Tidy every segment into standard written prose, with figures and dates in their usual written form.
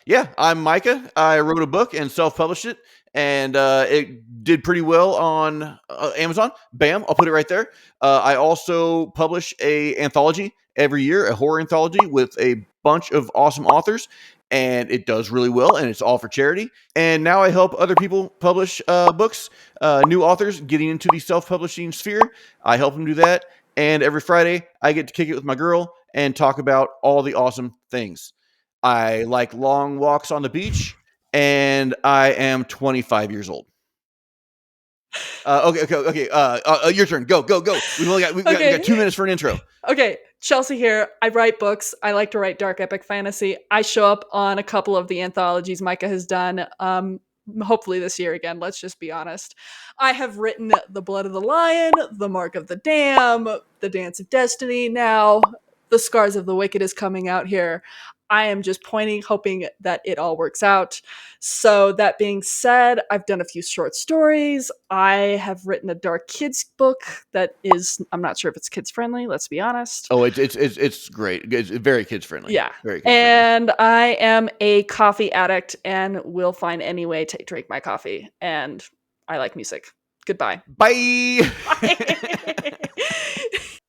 Yeah, I'm Micah. I wrote a book and self-published it, and it did pretty well on Amazon. Bam, I'll put it right there. I also publish a anthology every year, a horror anthology with a bunch of awesome authors, and it does really well, and it's all for charity. And now I help other people publish books, new authors getting into the self-publishing sphere. I help them do that, and every Friday I get to kick it with my girl and talk about all the awesome things. I like long walks on the beach, and I am 25 years old. Okay. Your turn. Go. We got 2 minutes for an intro. Okay, Chelsea here. I write books. I like to write dark epic fantasy. I show up on a couple of the anthologies Micah has done. Hopefully this year again. Let's just be honest. I have written The Blood of the Lion, The Mark of the Dam, The Dance of Destiny. Now, The Scars of the Wicked is coming out here. I am just hoping that it all works out. So, that being said, I've done a few short stories. I have written a dark kids book that is, I'm not sure if it's kids friendly, let's be honest. Oh, it's great. It's very kids friendly. Yeah. Very kids friendly. And I am a coffee addict and will find any way to drink my coffee. And I like music. Goodbye. Bye.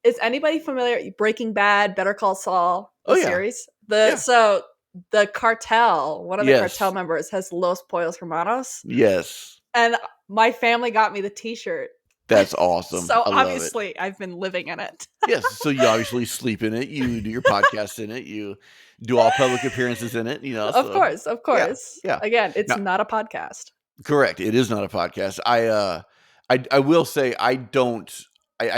Is anybody familiar? Breaking Bad, Better Call Saul, the series? Yeah. So the cartel, one of the Yes. cartel members has Los Pollos Hermanos. Yes. And my family got me the t-shirt. That's awesome. So I love obviously I've been living in it. Yes. So you obviously sleep in it. You do your podcast in it. You do all public appearances in it. You know. Of course. Yeah. Again, it's not a podcast. Correct. It is not a podcast. I will say I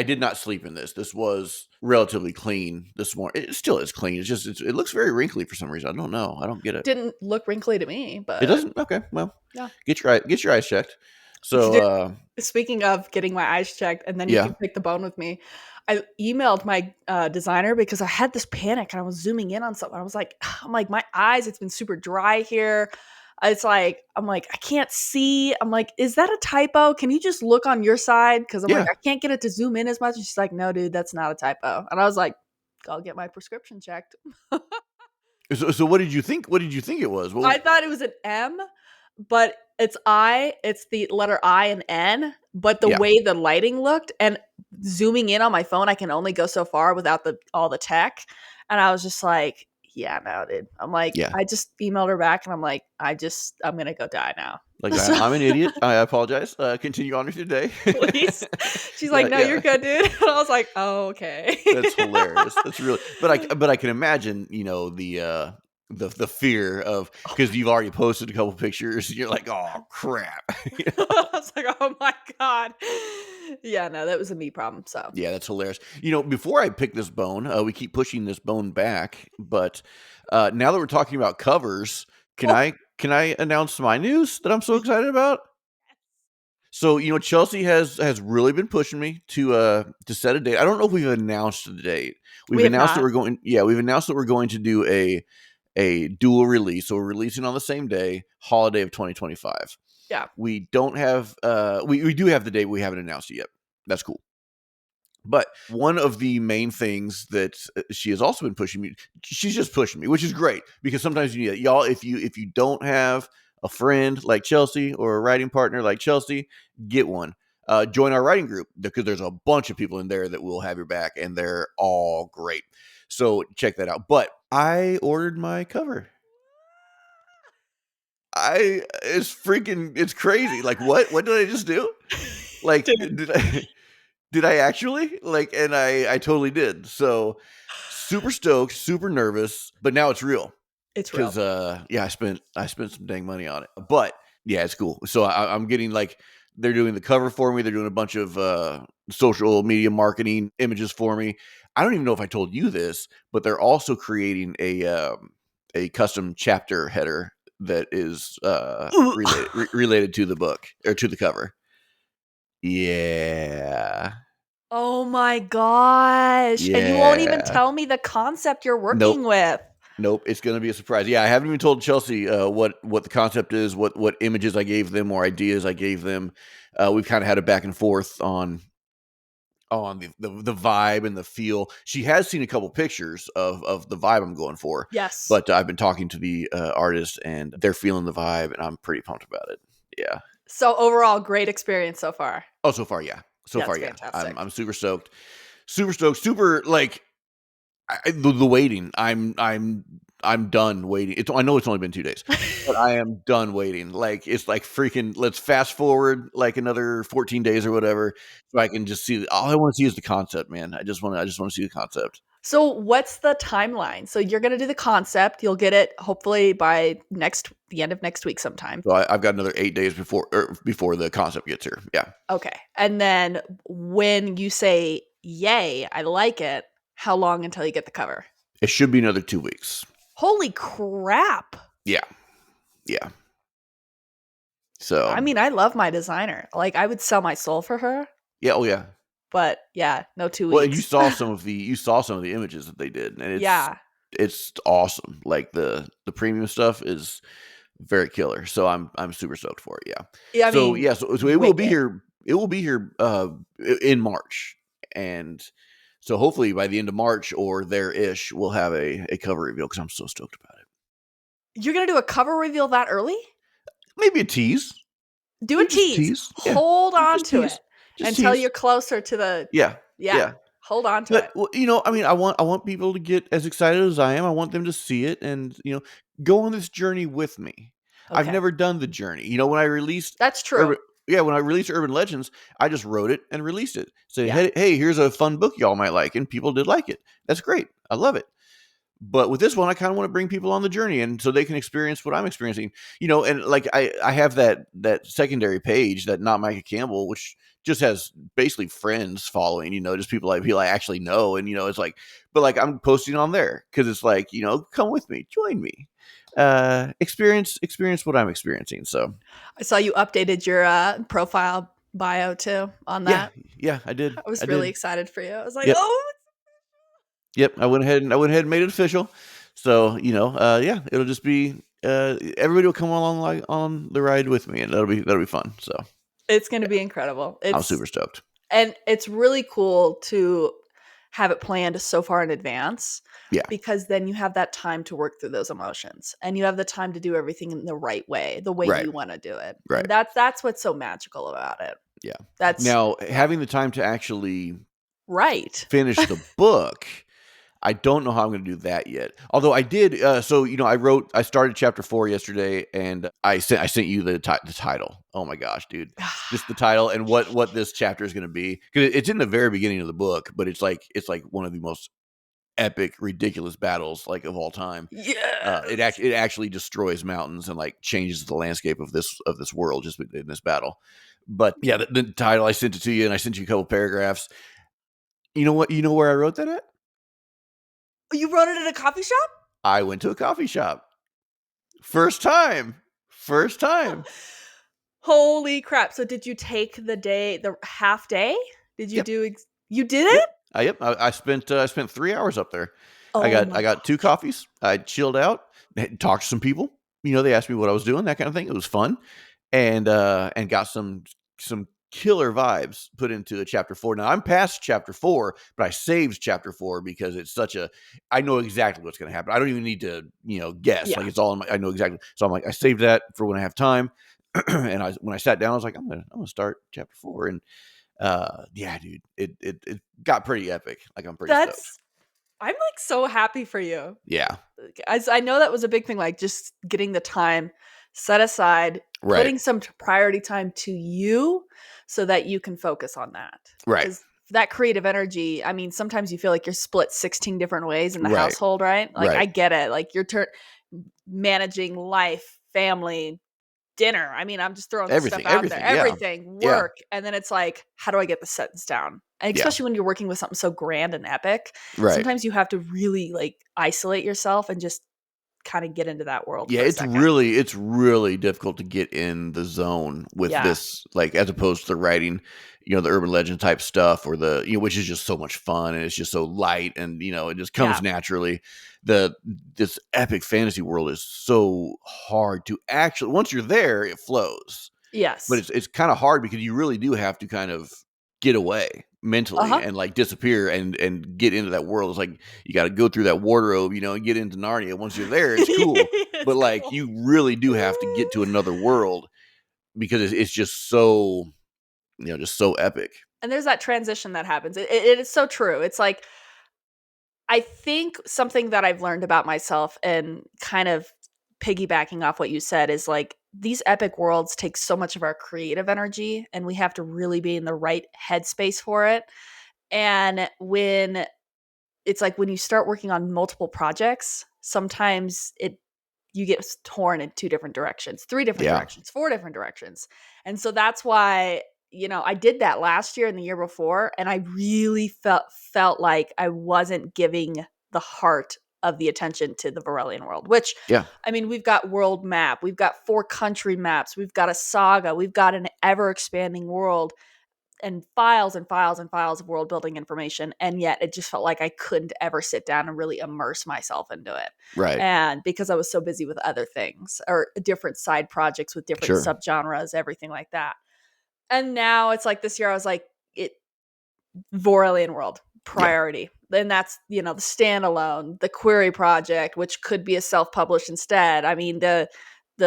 did not sleep in this. This was relatively clean this morning. It still is clean. It's just it looks very wrinkly for some reason. I don't know. I don't get it. Didn't look wrinkly to me, but it doesn't. Okay, well, yeah. Get your eyes checked. So speaking of getting my eyes checked, and then you can pick the bone with me. I emailed my designer because I had this panic and I was zooming in on something. I'm like, my eyes, it's been super dry here. I'm like, I can't see. I'm like, is that a typo? Can you just look on your side? Because I'm like, I can't get it to zoom in as much. And she's like, no, dude, that's not a typo. And I was like, I'll get my prescription checked. So what did you think? What did you think it was? I thought it was an M, but it's the letter I and N, but the way the lighting looked and zooming in on my phone, I can only go so far without all the tech. And I was just like, yeah, no, dude. I'm like, I just emailed her back and I'm like, I'm going to go die now. Like, I'm an idiot. I apologize. Continue on with your day. Please. She's like, no, you're good, dude. And I was like, oh, okay. That's hilarious. That's really, but I can imagine, the fear of, because you've already posted a couple pictures and you're like, oh crap. I was like, oh my God. Yeah, no, that was a me problem. So yeah, that's hilarious. Before I pick this bone, we keep pushing this bone back, but now that we're talking about covers, can I announce my news that I'm so excited about? So, Chelsea has really been pushing me to set a date. I don't know if we've announced the date. We've announced that we're going to do a dual release. So we're releasing on the same day, holiday of 2025. Yeah. We don't have we do have the date, we haven't announced it yet. That's cool. But one of the main things that she has also been pushing me, she's just pushing me, which is great because sometimes you need it. Y'all, if you don't have a friend like Chelsea or a writing partner like Chelsea, get one. Join our writing group because there's a bunch of people in there that will have your back and they're all great. So check that out. But I ordered my cover. It's crazy. Like what did I just do? Like did I actually? And I totally did. So super stoked, super nervous, but now it's real. It's real. Because I spent some dang money on it. But yeah, it's cool. So I'm getting they're doing the cover for me. They're doing a bunch of social media marketing images for me. I don't even know if I told you this, but they're also creating a custom chapter header that is related to the book or to the cover. Yeah. Oh my gosh. Yeah. And you won't even tell me the concept you're working with. Nope, it's going to be a surprise. Yeah, I haven't even told Chelsea what the concept is, what images I gave them or ideas I gave them. We've kind of had a back and forth on on the vibe and the feel. She has seen a couple pictures of the vibe I'm going for, Yes. but I've been talking to the artist and they're feeling the vibe, and I'm pretty pumped about it. Yeah. So overall, great experience so far. Oh, so far, yeah. So far, That's yeah. fantastic. I'm super stoked. Super stoked. Super like the waiting. I'm done waiting. I know it's only been 2 days, but I am done waiting. Like it's like freaking. Let's fast forward like another 14 days or whatever, so I can just see. All I want to see is the concept, man. I just want to see the concept. So what's the timeline? So you're gonna do the concept. You'll get it hopefully by the end of next week sometime. So I've got another 8 days before the concept gets here. Yeah, Okay. And then when you say yay, I like it, how long until you get the cover? it should be another 2 weeks. Holy crap. Yeah, yeah. So I mean, I love my designer. Like I would sell my soul for her, yeah, oh yeah. but yeah, no 2 Well, and you weeks. saw some of the images that they did, and Yeah. it's awesome. Like the premium stuff is very killer. So I'm super stoked for it. Yeah. Yeah, I So mean, yeah, so it will be wicked. here. It will be here in March, and so hopefully by the end of March or there ish, we'll have a cover reveal because I'm so stoked about it. You're gonna do a cover reveal that early? Maybe a tease. Do a Maybe just a tease. tease. Yeah. Hold on Just to tease. it Just until tease. you're closer to the Yeah. yeah. Yeah. Hold on to But it. well, I mean, I want people to get as excited as I am. I want them to see it and go on this journey with me. I've Okay. never done the journey. When I released That's true. Urban, yeah, when I released Urban Legends, I just wrote it and released it. Say, Yeah. hey, here's a fun book y'all might like, and people did like it. That's great. I love it. But with this one, I kind of want to bring people on the journey, and so they can experience what I'm experiencing. And like I have that secondary page, that Not Micah Campbell, which just has basically friends following. Just people I actually know, and it's like, but like I'm posting on there because it's like come with me, join me, experience what I'm experiencing. So I saw you updated your profile bio too on yeah, that. yeah, I did, I was I really did. excited for you. I was like, Yep, "Oh, yep. I went ahead and made it official. So yeah, it'll just be everybody will come along like on the ride with me, and that'll be fun. So it's going to be incredible." I'm super stoked. And it's really cool to have it planned so far in advance Yeah, because then you have that time to work through those emotions and you have the time to do everything in the right way, the way right, you want to do it. right. And that's what's so magical about it. Yeah. That's Now having the time to actually right. finish the book, I don't know how I'm going to do that yet. Although I did, so I started chapter 4 yesterday, and I sent you the title. Oh my gosh, dude! Just the title and what this chapter is going to be, because it's in the very beginning of the book, but it's like one of the most epic, ridiculous battles like of all time. Yes. It actually destroys mountains and like changes the landscape of this world just in this battle. But yeah, the title, I sent it to you, and I sent you a couple paragraphs. You know what? You know where I wrote that at? You wrote it at a coffee shop? I went to a coffee shop. First time. First time. Holy crap. So did you take the half day? Did you Yep. do you did Yep. it? I spent 3 hours up there. I Oh got my I got two gosh. coffees. I chilled out, talked to some people. They asked me what I was doing, that kind of thing. It was fun, and got some killer vibes put into a chapter 4. Now I'm past chapter 4, but I saved chapter 4 because it's such a. I know exactly what's going to happen. I don't even need to guess. Like Yeah. it's all in I know exactly. So I'm like, I saved that for when I have time. And when I sat down, I was like, I'm gonna start chapter 4, and yeah, dude, it got pretty epic. Like I'm pretty stoked. That's I'm like so happy for you. Yeah, As I know that was a big thing, like just getting the time set aside, right, putting some priority time to you so that you can focus on that. right, Because that creative energy, I mean, sometimes you feel like you're split 16 different ways in the right, household, right? Like I right. get it. Like you're managing life, family, dinner. I mean, I'm just throwing stuff Everything, out there. everything. Yeah, Everything, yeah, work. And then it's like, how do I get the sentence down? And yeah. especially when you're working with something so grand and epic, Right. sometimes you have to really like isolate yourself and just kind of get into that world Yeah, for a second. it's really difficult to get in the zone with Yeah. this, like as opposed to the writing, the urban legend type stuff, or the which is just so much fun, and it's just so light, and it just comes Yeah. naturally. This epic fantasy world is so hard to actually, once you're there, it flows. But Yes. it's kind of hard because you really do have to kind of get away. mentally Uh-huh. and like disappear and get into that world. It's like you got to go through that wardrobe, and get into Narnia. Once you're there, it's cool, but It's like cool. you really do have to get to another world because it's just so just so epic. And there's that transition that happens. It is so true. It's like, I think something that I've learned about myself and kind of piggybacking off what you said is like these epic worlds take so much of our creative energy and we have to really be in the right headspace for it. And when it's like when you start working on multiple projects, sometimes you get torn in two different directions, three different Yeah, directions, four different directions. And so that's why, I did that last year and the year before, and I really felt like I wasn't giving the heart of the attention to the Varelian world, which yeah, I mean, we've got world map, we've got 4 country maps, we've got a saga, we've got an ever expanding world and files and files and files of world building information, and yet it just felt like I couldn't ever sit down and really immerse myself into it. right, And because I was so busy with other things or different side projects with different sure, subgenres, everything like that. And now it's like this year I was like, it Voralian world yeah, priority. Then that's, the standalone, the query project, which could be a self-published instead. I mean, the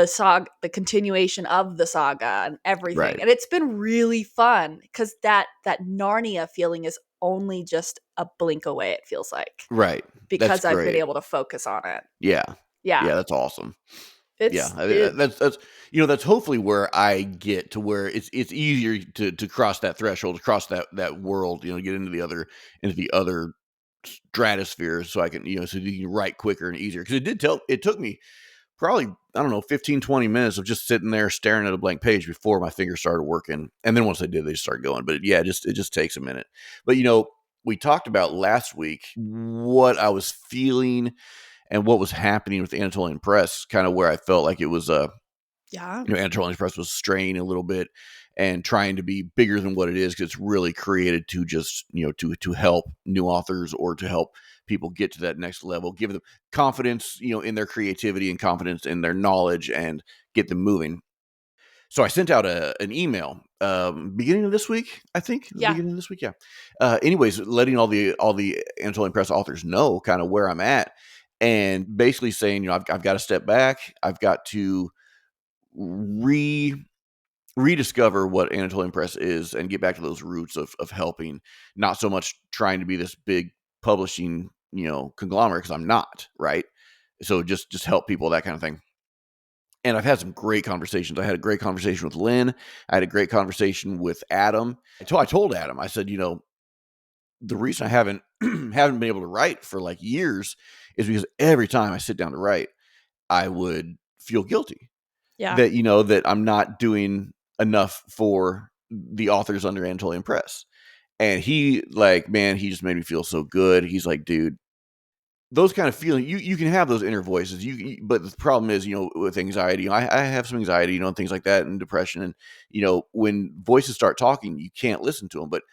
saga, the continuation of the saga and everything. right, And it's been really fun because that Narnia feeling is only just a blink away, it feels like, right. That's because I've been great. able to focus on it. Yeah, Yeah. yeah, that's awesome. Yeah, It's it that's that's hopefully where I get to where it's easier to cross that threshold, to cross that world, get into the other stratosphere, so I can so you can write quicker and easier. Because it took me probably, I don't know, 15, 20 minutes of just sitting there staring at a blank page before my fingers started working, and then once I did, they just started going. But yeah, it just takes a minute. But we talked about last week what I was feeling and what was happening with the Anatolian Press, kind of where I felt like it was yeah. Anatolian Press was straying a little bit and trying to be bigger than what it is, because it's really created to just to help new authors or to help people get to that next level, give them confidence in their creativity and confidence in their knowledge, and get them moving. So I sent out an email beginning of this week, I think, the Yeah. beginning of this week, yeah. Anyways, letting all the Anatolian Press authors know kind of where I'm at, and basically saying, I've got to step back. I've got to re rediscover what Anatolian Press is and get back to those roots of helping, not so much trying to be this big publishing conglomerate, because I'm not, right. So just help people, that kind of thing. And I've had some great conversations. I had a great conversation with Lynn. I had a great conversation with Adam. I told Adam, I said, the reason I haven't haven't been able to write for like years is because every time I sit down to write, I would feel guilty Yeah. that that I'm not doing enough for the authors under Anatolian Press. And he, like, man, he just made me feel so good. He's like, dude, those kind of feelings, you can have those inner voices. But the problem is, with anxiety, I have some anxiety, and things like that, and depression, and when voices start talking, you can't listen to them. But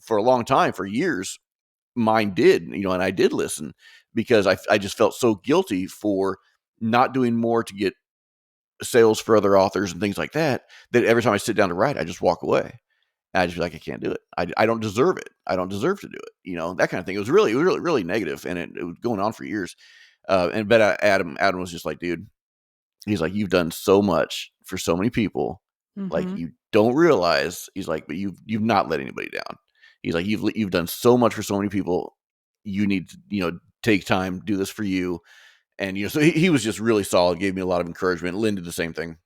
for a long time, for years, mine did, and I did listen, because I just felt so guilty for not doing more to get sales for other authors and things like that, that every time I sit down to write, I just walk away. And I just be like, I can't do it. I don't deserve it. I don't deserve to do it. That kind of thing. It was really negative, and it was going on for years. Adam was just like, dude, he's like, you've done so much for so many people, like Mhm. you don't realize. He's like, but you've not let anybody down. He's like, you've done so much for so many people. You need to take time, do this for you. And so he was just really solid. Gave me a lot of encouragement. Lynn did the same thing.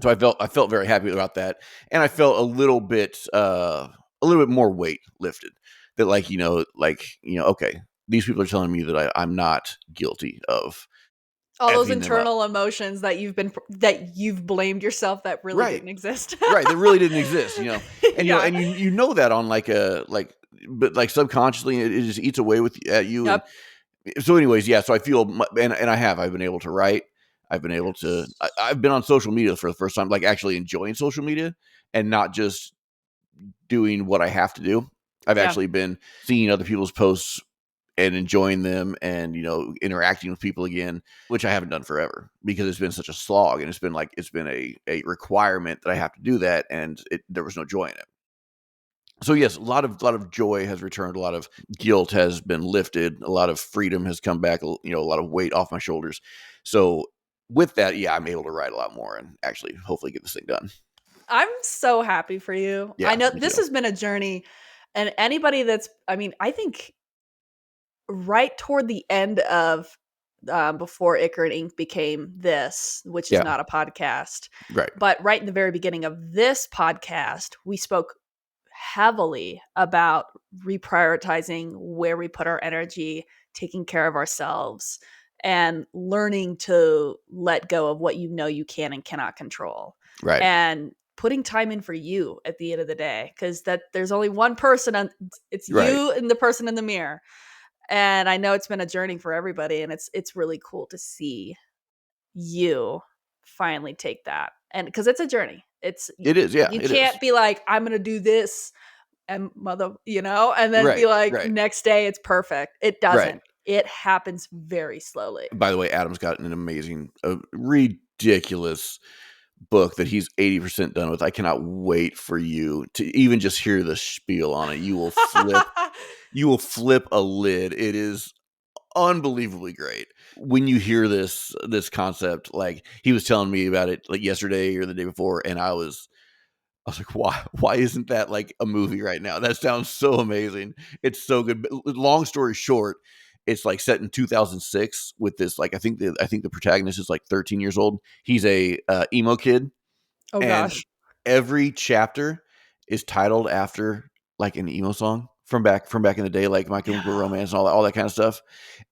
So I felt very happy about that, and I felt a little bit more weight lifted. That, like, okay, these people are telling me that I'm not guilty of All those effing them up. internal emotions that you've blamed yourself that really Right, didn't exist. right. That really didn't exist. And Yeah. you know that on but like subconsciously, it just eats away at you. And Yep. so, anyways, yeah. So I feel, and I've been able to write. I've been able to. Yes. I've been on social media for the first time, like actually enjoying social media, and not just doing what I have to do. I've Yeah. actually been seeing other people's posts and enjoying them, and interacting with people again, which I haven't done forever, because it's been such a slog, and it's been a requirement that I have to do that, and there was no joy in it. So yes, a lot of joy has returned, a lot of guilt has been lifted, a lot of freedom has come back, a lot of weight off my shoulders. So with that, yeah, I'm able to write a lot more and actually hopefully get this thing done. I'm so happy for you. I Yeah, know me this too. has been a journey, and anybody that's, I mean, I think right toward the end of before Icar and Ink became this, which is Yeah, not a podcast, right, but right in the very beginning of this podcast, we spoke heavily about reprioritizing where we put our energy, taking care of ourselves, and learning to let go of what you know you can and cannot control. right. And putting time in for you at the end of the day, because that there's only one person on, it's Right. you and the person in the mirror. And I know it's been a journey for everybody, and it's really cool to see you finally take that. And because it's a journey. It's It is, yeah, you it is. can't be like, I'm gonna do this and and then be Right, like, right, next day it's perfect. It right. doesn't. It happens very slowly. By the way, Adam's got an amazing, ridiculous book that he's 80% done with. I cannot wait for you to even just hear the spiel on it. You will flip a lid. It is unbelievably great. When you hear this concept, like he was telling me about it like yesterday or the day before, and I was like, why isn't that like a movie right now? That sounds so amazing. It's so good. But long story short, it's like set in 2006 with this, like, I think the protagonist is like 13 years old. He's a emo kid, Oh and gosh. every chapter is titled after like an emo song from back in the day, like My Chemical Yeah. Romance and all that kind of stuff.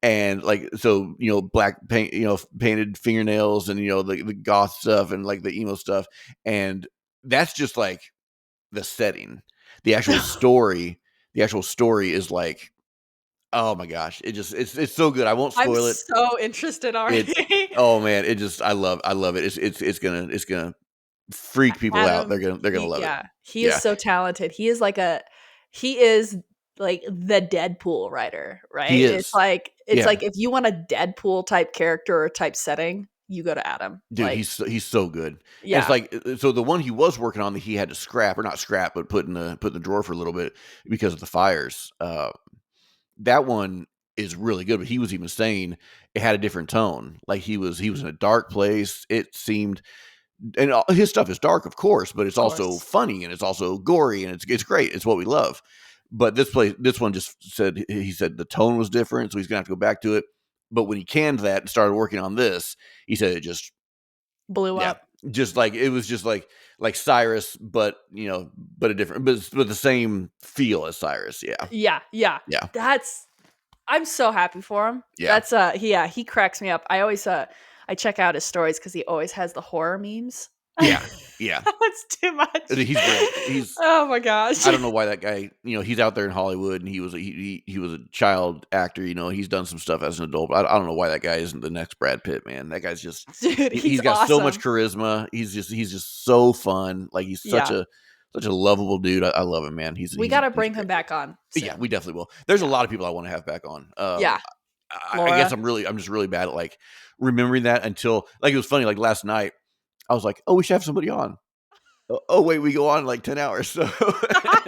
And like, so, black paint, painted fingernails, and the goth stuff and like the emo stuff. And that's just like the setting. The actual story, is like, oh my gosh, it's so good. I won't I'm spoil it. so interested It already. Oh man, I love it. It's gonna freak people out. Adam, They're gonna love it. he is Yeah, so talented. He is like the Deadpool writer, he right? It's is. like it's Yeah, like if you want a Deadpool type character or type setting, you go to Adam. dude, Like, he's so good. And it's yeah, like, so the one he was working on that he had to scrap, or not scrap, but put in the drawer for a little bit because of the fires. That one is really good, but he was even saying it had a different tone. Like he was in a dark place. It seemed, and his stuff is dark, of course, but it's of also course. funny and it's also gory and it's great. It's what we love. But this one just said, he said the tone was different, so he's gonna have to go back to it. But when he canned that and started working on this, he said it just, Blew yeah, up. just like it was just like Cyrus, but but a different, but the same feel as Cyrus. Yeah, Yeah, yeah. yeah, That's I'm so happy for him. yeah, That's he cracks me up. I check out his stories because he always has the horror memes. yeah, yeah. That's too much. He's great. He's Oh my gosh. I don't know why that guy, he's out there in Hollywood, and he was a child actor. He's done some stuff as an adult. But I don't know why that guy isn't the next Brad Pitt, man. That guy's just, Dude, he's he's got so much awesome. charisma. He's just so fun. Like, he's such Yeah. a lovable dude. I love him, man. He's We he's gotta he's bring him great. back on Yeah, soon. we definitely will. There's a Yeah. lot of people I want to have back on. Yeah. I guess Laura. I'm just really bad at like remembering that, until like, it was funny. Like last night, I was like, oh, we should have somebody on. Oh wait, we go on in like 10 hours. So yeah,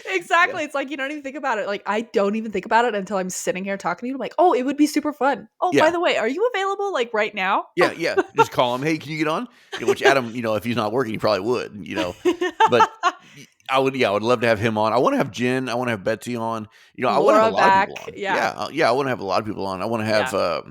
Exactly. It's like you don't even think about it. Like I don't even think about it until I'm sitting here talking to you. I'm like, oh, it would be super fun. Oh, by yeah. the way, are you available like right now? Yeah, yeah. Just call him. Hey, can you get on? Which Adam, if he's not working, he probably would. But I would love to have him on. I want to have Jen. I want to have Betsy on. I want to have a Laura lot of people back. on. Yeah. Yeah, yeah. I want to have a lot of people on. I want to Yeah.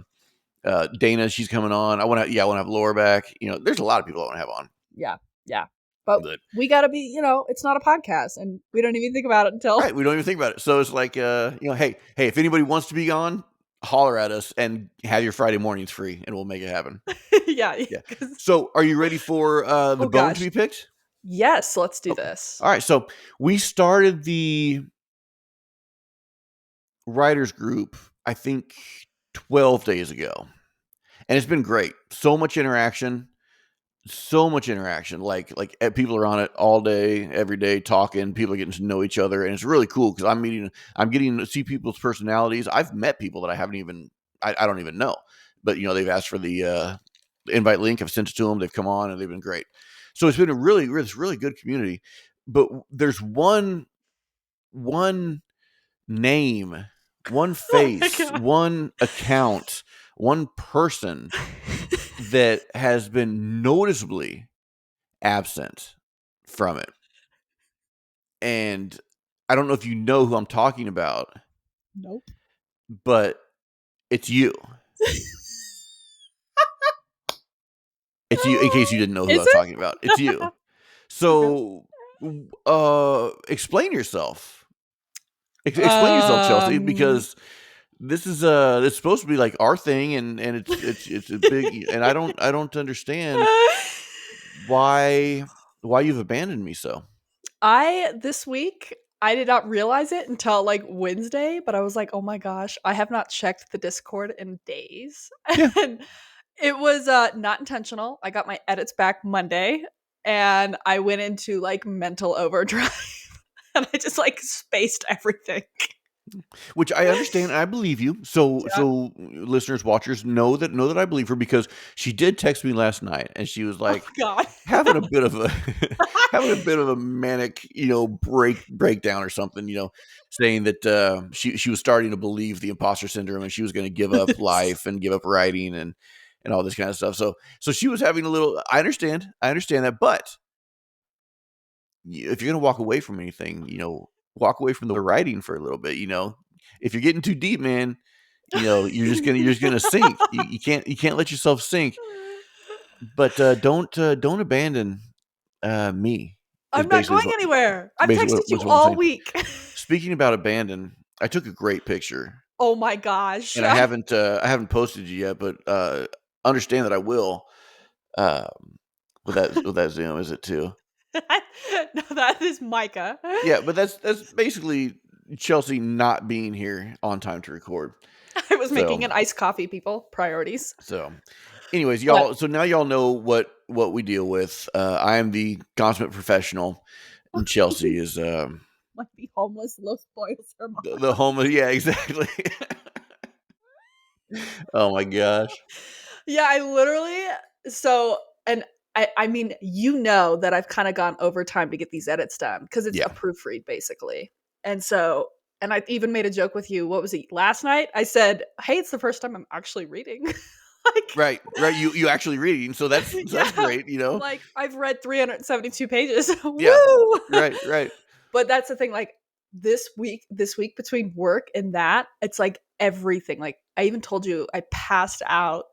have Dana. She's coming on. I want to have Laura back. There's a lot of people I want to have on. Yeah. Yeah. But But we gotta be, it's not a podcast and we don't even think about it until right, we don't even think about it. So it's like, hey, if anybody wants to be on, holler at us and have your Friday mornings free, and we'll make it happen. yeah. Yeah. 'Cause- So, are you ready for the oh bone to gosh. be picked? Yes, let's do Okay. this. All right. So we started the writers group, I think, 12 days ago, and it's been great. So much interaction. Like people are on it all day, every day, talking. People are getting to know each other, and it's really cool because I'm getting to see people's personalities. I've met people that I don't even know, but they've asked for the invite link. I've sent it to them. They've come on, and they've been great. So it's been a really, really, really good community. But there's one one name, one Oh my face, god. one account, one person that has been noticeably absent from it. And I don't know if you know who I'm talking about, Nope. but it's you. It's you, in case you didn't know who I Is was it? talking about. It's you. Okay. So, explain yourself. Explain yourself, Chelsea, Um, because this is it's supposed to be like our thing, and it's a big, and I don't understand why you've abandoned me so. this week I did not realize it until like Wednesday, but I was like, "Oh my gosh, I have not checked the Discord in days." Yeah. And it was not intentional. I got my edits back Monday and I went into like mental overdrive and I just like spaced everything. Which I understand, and I believe you. So Yeah. listeners, watchers know that I believe her, because she did text me last night and she was Oh like god. having a bit of a having a bit of a manic, breakdown or something, saying that she was starting to believe the imposter syndrome and she was going to give up life and give up writing and all this kind of stuff. So she was having a little. I understand that, but if you're going to walk away from anything, walk away from the writing for a little bit. If you're getting too deep, man, you're just gonna sink. You can't let yourself sink. But don't abandon me. Is I'm not basically going anywhere. I've texted you what I'm all saying. week. Speaking about abandon, I took a great picture, Oh my gosh. and I haven't posted you yet, but understand that I will. With that Zoom, is it too? No, that is Micah. Yeah, but that's basically Chelsea not being here on time to record. I was So making an iced coffee, people. Priorities. so anyways, But y'all, so now y'all know what we deal with. I am the consummate professional, and Chelsea is like the homeless low spoils her mom. the homeless. Yeah, exactly. Oh my gosh. Yeah, I literally so and I mean, you know that I've kind of gone overtime to get these edits done because it's Yeah. a proofread basically. And so and I even made a joke with you. What was it last night? I said, "Hey, it's the first time I'm actually reading." like Right. Right. You actually reading, so that's yeah, great. like I've read 372 pages. Yeah. Woo! Right. Right. But that's the thing, like this week between work and that, it's like everything. Like I even told you I passed out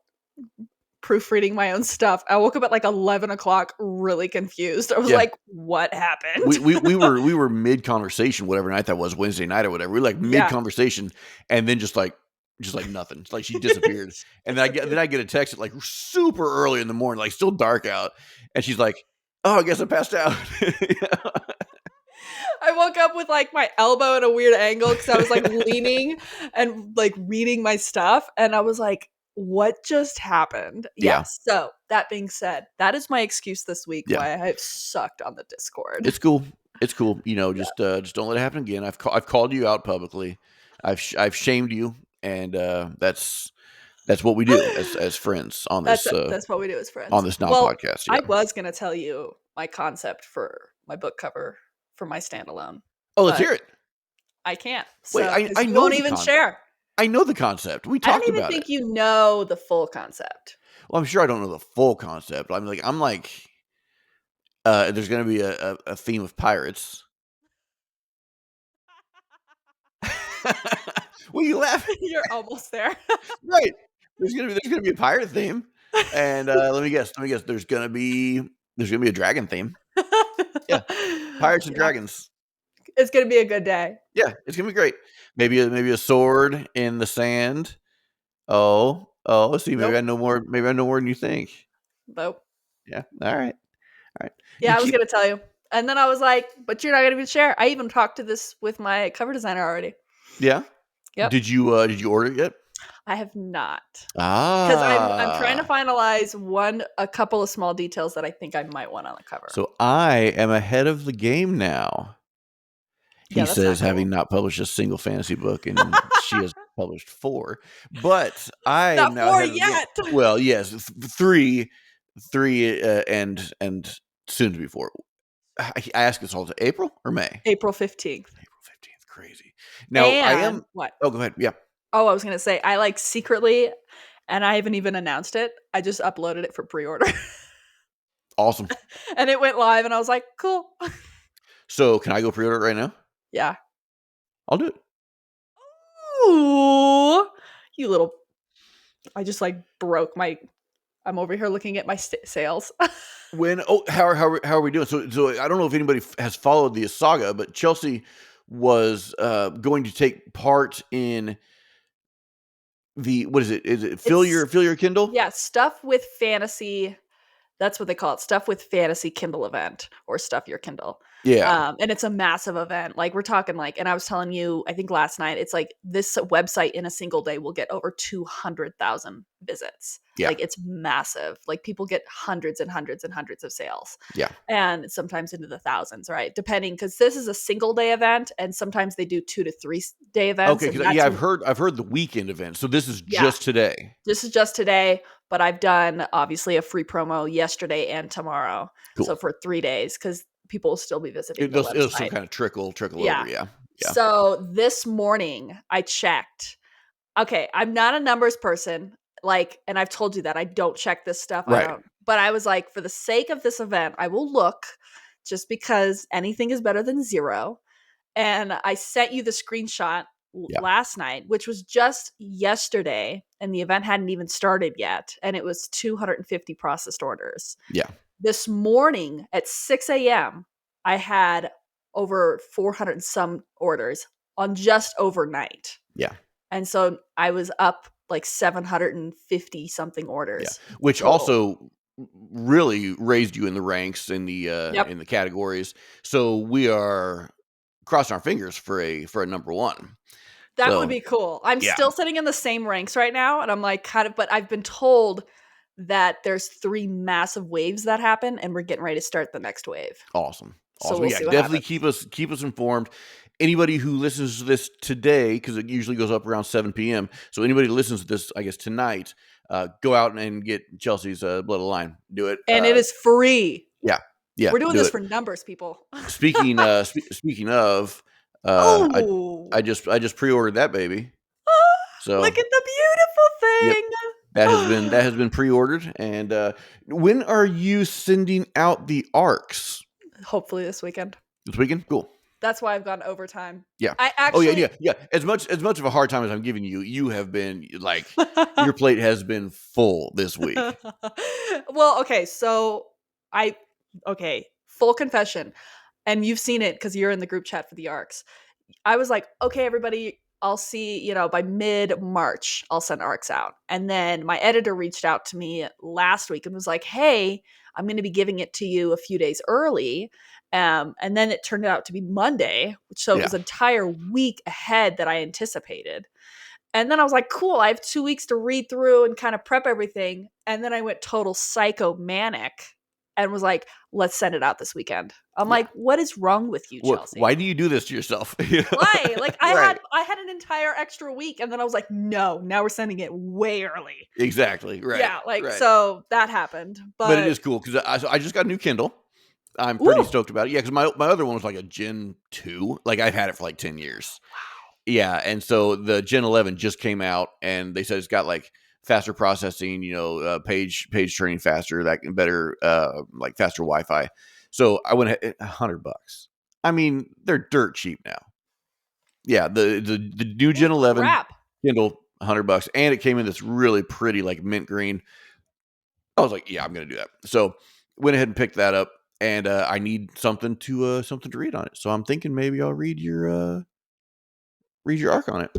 proofreading my own stuff. I woke up at like 11 o'clock really confused. I was Yeah. like, what happened? We were mid conversation, whatever night that was, Wednesday night or whatever. We were like mid Yeah. conversation, and then just like nothing. It's like she disappeared. She And then I get a text at like super early in the morning, like still dark out, and she's like, "Oh, I guess I passed out." I woke up with like my elbow at a weird angle because I was like leaning and like reading my stuff. And I was like, what just happened? Yeah, Yes. So that being said, that is my excuse this week yeah. why I have sucked on the Discord. It's cool. It's cool. Yeah. Just don't let it happen again. I've called you out publicly. I've shamed you, and that's what we do as friends on That's this that's what we do as on friends. this non Well, podcast. I Yeah. was gonna tell you my concept for my book cover for my standalone, Oh, let's but hear it. I can't. Wait, So I because I you know won't the even con share. I know the concept. We I don't talked even about it. think you know the full concept. Well, I'm sure I don't know the full concept. I'm like, there's gonna be a theme of pirates. Well, you laugh. You're almost there. Right. There's gonna be a pirate theme, and let me guess. There's gonna be a dragon theme. Yeah, pirates and Yeah, dragons. it's gonna be a good day. Yeah, it's gonna be great. Maybe a sword in the sand. Oh. See, maybe Nope, I know more. Maybe I know more than you think. nope. Yeah. All right. All right. You Yeah, I was keep. gonna tell you, and then I was like, "But you're not gonna even share." I even talked to this with my cover designer already. Yeah. Yep, Did you order it yet? I have not because I'm trying to Ah. finalize a couple of small details that I think I might want on the cover. So I am ahead of the game now. He Yeah, that's says, not having cool. not published a single fantasy book, and she has published 4, but I am Not now 4 ahead of the game. yet. Well, yes, 3, and soon to be 4. I ask this all to April or May? April 15th. April 15th. crazy. Now I And am. what? Oh, go ahead. Yeah. Oh, I was gonna say I like secretly, and I haven't even announced it. I just uploaded it for pre-order, Awesome. and it went live, and I was like, cool. So can I go pre-order it right now? Yeah. I'll do it. Ooh, you little. I just like broke my. I'm over here looking at my sales. When how are we doing? So I don't know if anybody has followed the saga, but Chelsea was going to take part in the what is it? Is it It's fill your Kindle? yeah, stuff with fantasy. That's what they call it. Stuff with fantasy Kindle event or stuff your Kindle. Yeah, And it's a massive event. Like we're talking like, and I was telling you, I think last night, it's like this website in a single day will get over 200,000 visits. yeah, Like it's massive. Like people get hundreds and hundreds and hundreds of sales, yeah. and sometimes into the thousands, right? Depending, because this is a single day event, and sometimes they do 2 to 3 day events, Okay, and because yeah, that's I've heard the weekend event. So this is yeah. just today. This is just today, but I've done obviously a free promo yesterday and tomorrow. Cool. So for 3 days, because people will still be visiting the It'll still website. kind of trickle over. Yeah. Yeah, yeah. So this morning I checked. Okay, I'm not a numbers person. Like, and I've told you that I don't check this stuff. I Right. don't, but I was like, for the sake of this event, I will look just because anything is better than zero. And I sent you the screenshot Yeah, last night, which was just yesterday, and the event hadn't even started yet. And it was 250 processed orders. yeah, This morning at 6 a.m., I had over 400 and some orders on just overnight. yeah, And so I was up like 750 something yeah. orders Which total. also really raised you in the ranks Yep. in the categories. So we are crossing our fingers for a number one. That would So be cool. I'm yeah, still sitting in the same ranks right now, and I'm like kind of, but I've been told that there's 3 massive waves that happen, and we're getting ready to start the next wave. awesome, So awesome. we'll Yeah, see what definitely happens. keep us informed. Anybody who listens to this today, because it usually goes up around 7 p.m. So anybody who listens to this, I guess tonight, go out and get Chelsea's Blood of the Line. Do it. And it is free. Yeah, yeah, We're doing do this it. for numbers, people. Speaking of, uh, I Oh, I just pre-ordered that baby. look So at the beautiful yep, thing. that has been pre-ordered. And when are you sending out the arcs Hopefully this weekend. this weekend? Cool. That's why I've gone overtime. Yeah. I Oh yeah, actually yeah. As much of a hard time as I'm giving you, you have been like your plate has been full this week. well, okay, so I okay, full confession. And you've seen it because you're in the group chat for the arcs. I was like, okay, everybody, I'll see, by mid March, I'll send arcs out. And then my editor reached out to me last week and was like, hey, I'm going to be giving it to you a few days early. And then it turned out to be Monday. So it Yeah. was an entire week ahead that I anticipated. And then I was like, cool, I have 2 weeks to read through and kind of prep everything. And then I went total psycho manic and was like, let's send it out this weekend. I'm Yeah. like, what is wrong with you, Why Chelsea? do you do this to yourself? Why? Like Right. I had an entire extra week, and then I was like, no, now we're sending it way early. Exactly. Right. Yeah, like Right. so that happened. But it But is cool because I just got a new Kindle. I'm pretty ooh, stoked about it. Yeah, because my other one was like a Gen 2. Like I've had it for like 10 years. wow. Yeah, and so the Gen 11 just came out, and they said it's got like faster processing, page turning faster, that better, like faster Wi-Fi. So I went ahead, $100. I mean, they're dirt cheap now. Yeah, the new Holy Gen 11 crap. Kindle, $100, and it came in this really pretty like mint green. I was like, yeah, I'm gonna do that. So went ahead and picked that up, and I need something to read on it. So I'm thinking maybe I'll read your arc on it.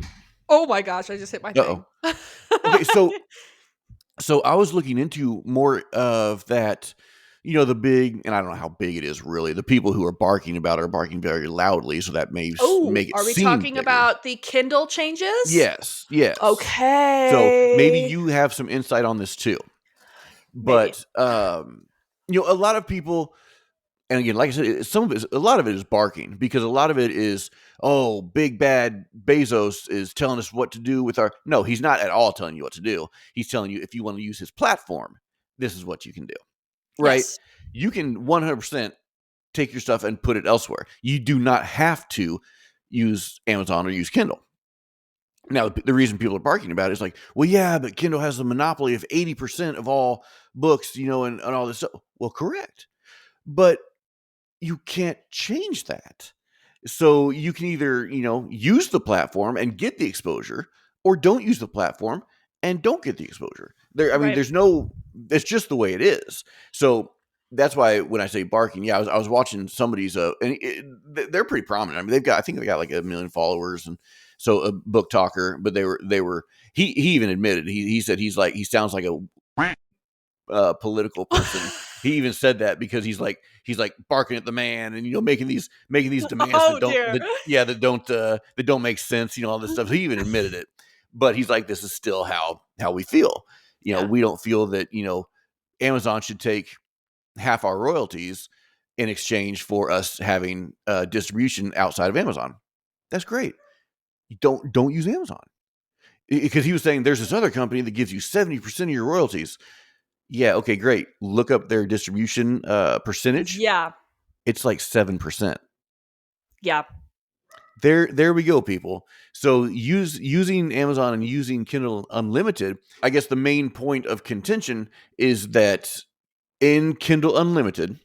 Oh my gosh, I just hit my thing. Uh-oh. Okay, so I was looking into more of that, the big, and I don't know how big it is really. The people who are barking about it are barking very loudly, so that may Oh, make it are we seem talking bigger. about the Kindle changes? Yes, yes. So maybe Okay. you have some insight on this too. Maybe. But a lot of people, and again, like I said, a lot of it is barking because a lot of it is, oh, big bad Bezos is telling us what to do with our. No, he's not at all telling you what to do. He's telling you if you want to use his platform, this is what you can do. Right? Yes. You can 100% take your stuff and put it elsewhere. You do not have to, use Amazon or use Kindle. Now, the reason people are barking about it is like, well, yeah, but Kindle has the monopoly of 80% of all books, and all this stuff. Well, correct. But you can't change that. So you can either, use the platform and get the exposure, or don't use the platform and don't get the exposure. I mean, Right. it's just the way it is. So that's why when I say barking, yeah, I was watching somebody's, they're pretty prominent. I mean, I think they got like 1 million followers, and so a book talker, but he even admitted, he said he sounds like a political person. He even said that because he's like barking at the man, and making these demands Oh dear. that don't make sense, all this stuff. So he even admitted it, but he's like, this is still how we feel. Yeah. We don't feel that Amazon should take half our royalties in exchange for us having distribution outside of Amazon. That's great. You don't use Amazon, because he was saying there's this other company that gives you 70% of your royalties. Yeah, okay, great. Look up their distribution percentage. Yeah. It's like 7%. Yeah. There we go, people. So using Amazon and using Kindle Unlimited, I guess the main point of contention is that in Kindle Unlimited,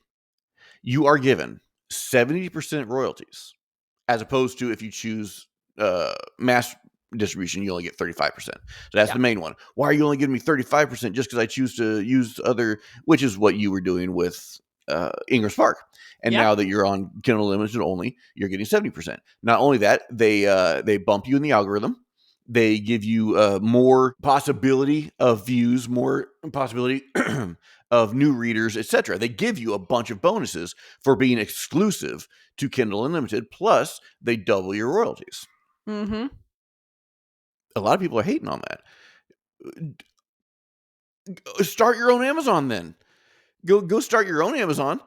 you are given 70% royalties, as opposed to if you choose mass distribution, you only get 35%. So that's Yeah. the main one. Why are you only giving me 35% just because I choose to use other, which is what you were doing with Ingram Spark. And Yeah. now that you're on Kindle Limited only, you're getting 70%. Not only that, they bump you in the algorithm. They give you more possibility of views, more possibility of new readers, etc. They give you a bunch of bonuses for being exclusive to Kindle Unlimited. Plus, they double your royalties. Mm-hmm. A lot of people are hating on that. Start your own Amazon then. Go start your own Amazon,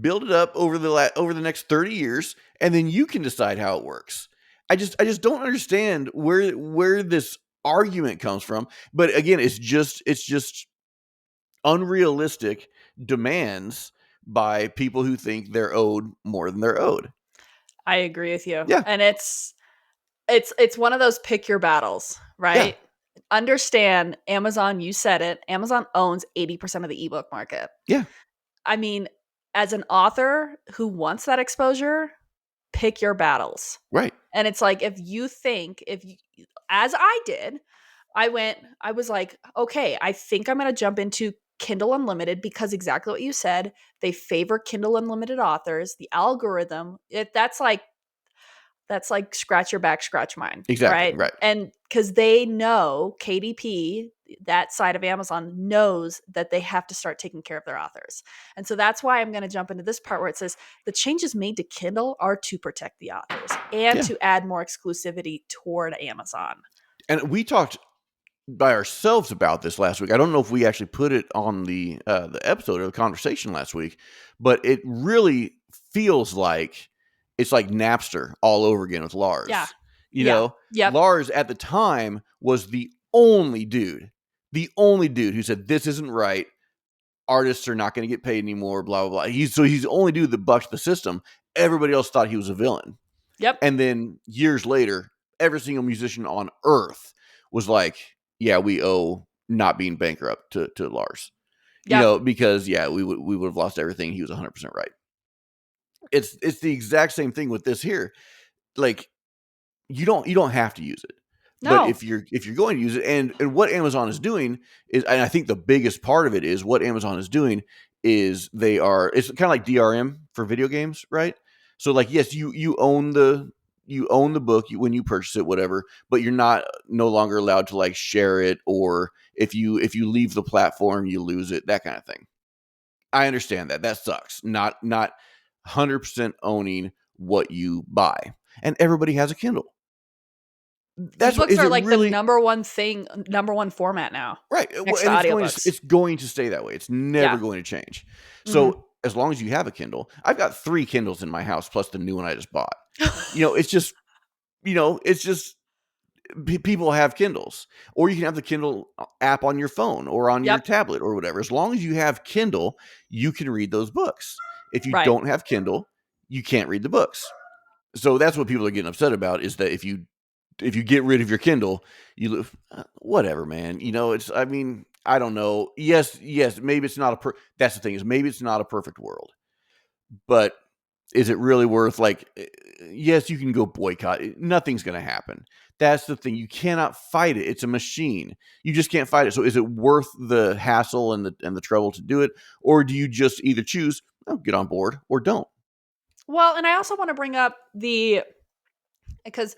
build it up over the next 30 years, and then you can decide how it works. I just don't understand where this argument comes from. But again, it's just unrealistic demands by people who think they're owed more than they're owed. I agree with you. Yeah. And it's one of those pick your battles, Yeah. right? Understand, Amazon, you said it, Amazon owns 80% of the ebook market. Yeah. I mean, as an author who wants that exposure, pick your battles. Right. And it's like, if you, as I did, I was like, okay, I think I'm going to jump into Kindle Unlimited because exactly what you said, they favor Kindle Unlimited authors. The algorithm, that's like scratch your back, scratch mine. Exactly. Right. Right. And because they know KDP, that side of Amazon knows that they have to start taking care of their authors. And so that's why I'm going to jump into this part where it says the changes made to Kindle are to protect the authors and to add more exclusivity toward Amazon. And we talked by ourselves about this last week. I don't know if we actually put it on the episode or the conversation last week, but it really feels like it's like Napster all over again with Lars. Yeah. Yep. Lars at the time was the only dude who said this isn't right. Artists are not going to get paid anymore. Blah blah blah. He's the only dude that bucked the system. Everybody else thought he was a villain. Yep. And then years later, every single musician on earth was like, yeah, we owe not being bankrupt to Lars. Yep. Because we would have lost everything. He was 100% right. It's the exact same thing with this here. Like, you don't have to use it. No. But if you're going to use it, and what Amazon is doing is, and I think the biggest part of it is what Amazon is doing is it's kind of like DRM for video games, right? So like, yes, you own the book when you purchase it, whatever, but you're no longer allowed to like share it, or if you leave the platform, you lose it, that kind of thing. I understand that sucks. Not 100% owning what you buy, and everybody has a Kindle. That's what are like really the number one format now. Right. And it's going to stay that way. It's never going to change. So as long as you have a Kindle, I've got 3 Kindles in my house plus the new one I just bought. It's just people have Kindles, or you can have the Kindle app on your phone or on your tablet or whatever. As long as you have Kindle, you can read those books. If you don't have Kindle, you can't read the books. So that's what people are getting upset about, is that if you get rid of your Kindle, you whatever, man. It's, I mean, I don't know. Yes, maybe it's not that's the thing, is maybe it's not a perfect world, but is it really worth, like, yes, you can go boycott. Nothing's going to happen. That's the thing. You cannot fight it. It's a machine. You just can't fight it. So is it worth the hassle and the trouble to do it? Or do you just either choose, oh, get on board, or don't? Well, and I also want to bring up because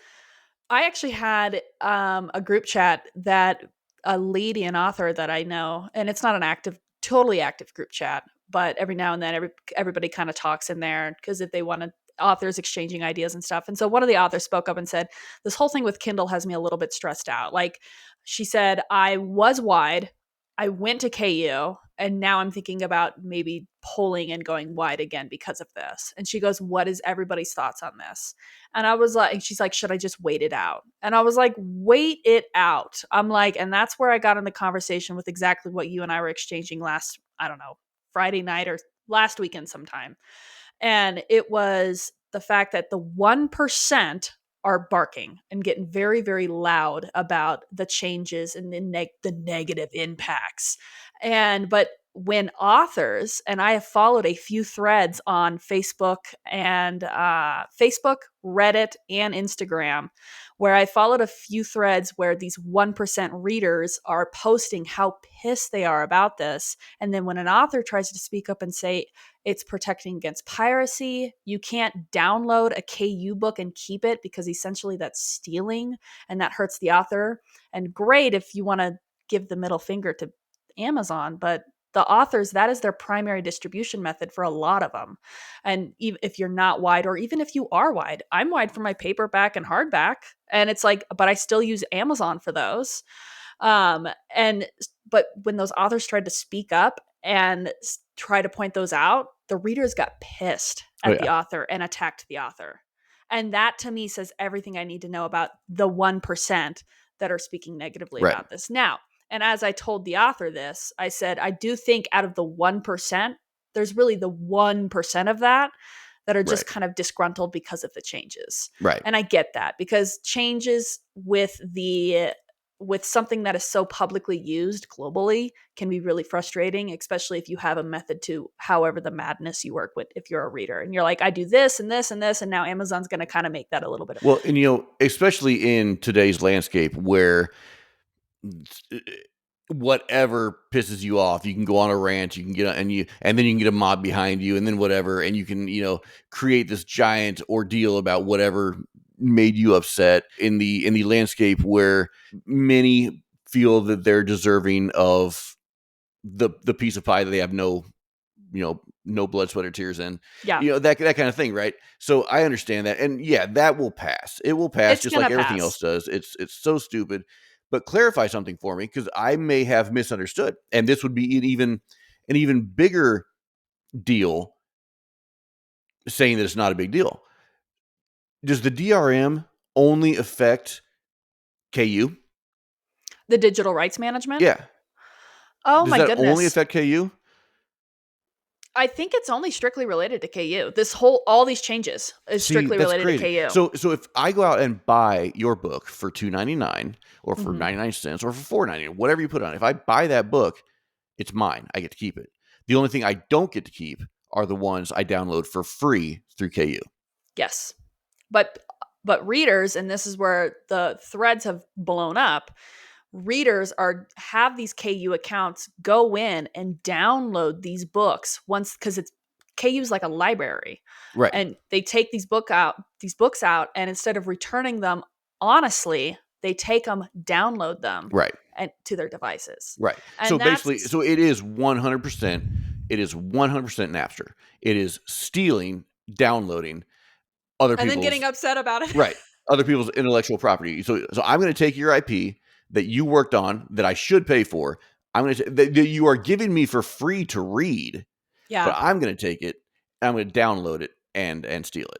I actually had a group chat that a lady, an author that I know, and it's not an totally active group chat, but every now and then everybody kind of talks in there because if they want to, authors exchanging ideas and stuff. And so one of the authors spoke up and said, this whole thing with Kindle has me a little bit stressed out. Like, she said, I was wide, I went to KU, and now I'm thinking about maybe pulling and going wide again because of this. And she goes, what is everybody's thoughts on this? And I was like, she's like, should I just wait it out? And I was like, wait it out. I'm like, and that's where I got in the conversation with exactly what you and I were exchanging last, I don't know, Friday night or last weekend sometime. And it was the fact that the 1% are barking and getting very, very loud about the changes and the negative impacts. But when authors, and I have followed a few threads on Facebook and Reddit, and Instagram, where I followed a few threads where these 1% readers are posting how pissed they are about this. And then when an author tries to speak up and say it's protecting against piracy, you can't download a KU book and keep it because essentially that's stealing and that hurts the author. And great if you want to give the middle finger to Amazon, but the authors, that is their primary distribution method for a lot of them. And if you're not wide, or even if you are wide, I'm wide for my paperback and hardback. And it's like, but I still use Amazon for those. And but when those authors tried to speak up and try to point those out, the readers got pissed Oh at the yeah, author and attacked the author. And that to me says everything I need to know about the 1% that are speaking negatively right, about this. Now, and as I told the author this, I said, I do think out of the 1%, there's really the 1% of that are just right, kind of disgruntled because of the changes. right. And I get that, because changes with something that is so publicly used globally can be really frustrating, especially if you have a method to however the madness you work with. If you're a reader and you're like, I do this and this and this, and now Amazon's going to kind of make that a little bit of Well, and especially in today's landscape where whatever pisses you off, you can go on a rant, you can get and then you can get a mob behind you, and then whatever, and you can create this giant ordeal about whatever made you upset in the landscape where many feel that they're deserving of the piece of pie that they have no blood, sweat, or tears in, yeah, that kind of thing, right? So I understand that, and yeah, that will pass. It will pass, it's just going like to everything else pass. does. It's so stupid. But clarify something for me, because I may have misunderstood, and this would be an even bigger deal, saying that it's not a big deal. Does the DRM only affect KU? The digital rights management? Yeah. Oh Does my that only goodness. affect KU? I think it's only strictly related to KU. All these changes is See, strictly that's related to crazy. KU. So if I go out and buy your book for $2.99 or for Mhm. 99 cents or for $4.99, whatever you put on, if I buy that book, it's mine. I get to keep it. The only thing I don't get to keep are the ones I download for free through KU. Yes. But readers, and this is where the threads have blown up, readers have these KU accounts, go in and download these books once, because it's KU's like a library. Right. And they take these books out, and instead of returning them honestly, they take them, download them, Right. and to their devices. Right. So And basically, that's so it is 100%. It is 100% Napster. It is stealing, downloading other and then getting people's upset about it. right, other people's intellectual property. So I'm going to take your IP that you worked on that I should pay for. I'm going to that you are giving me for free to read, but Yeah. I'm going to take it. I'm going to download it and steal it.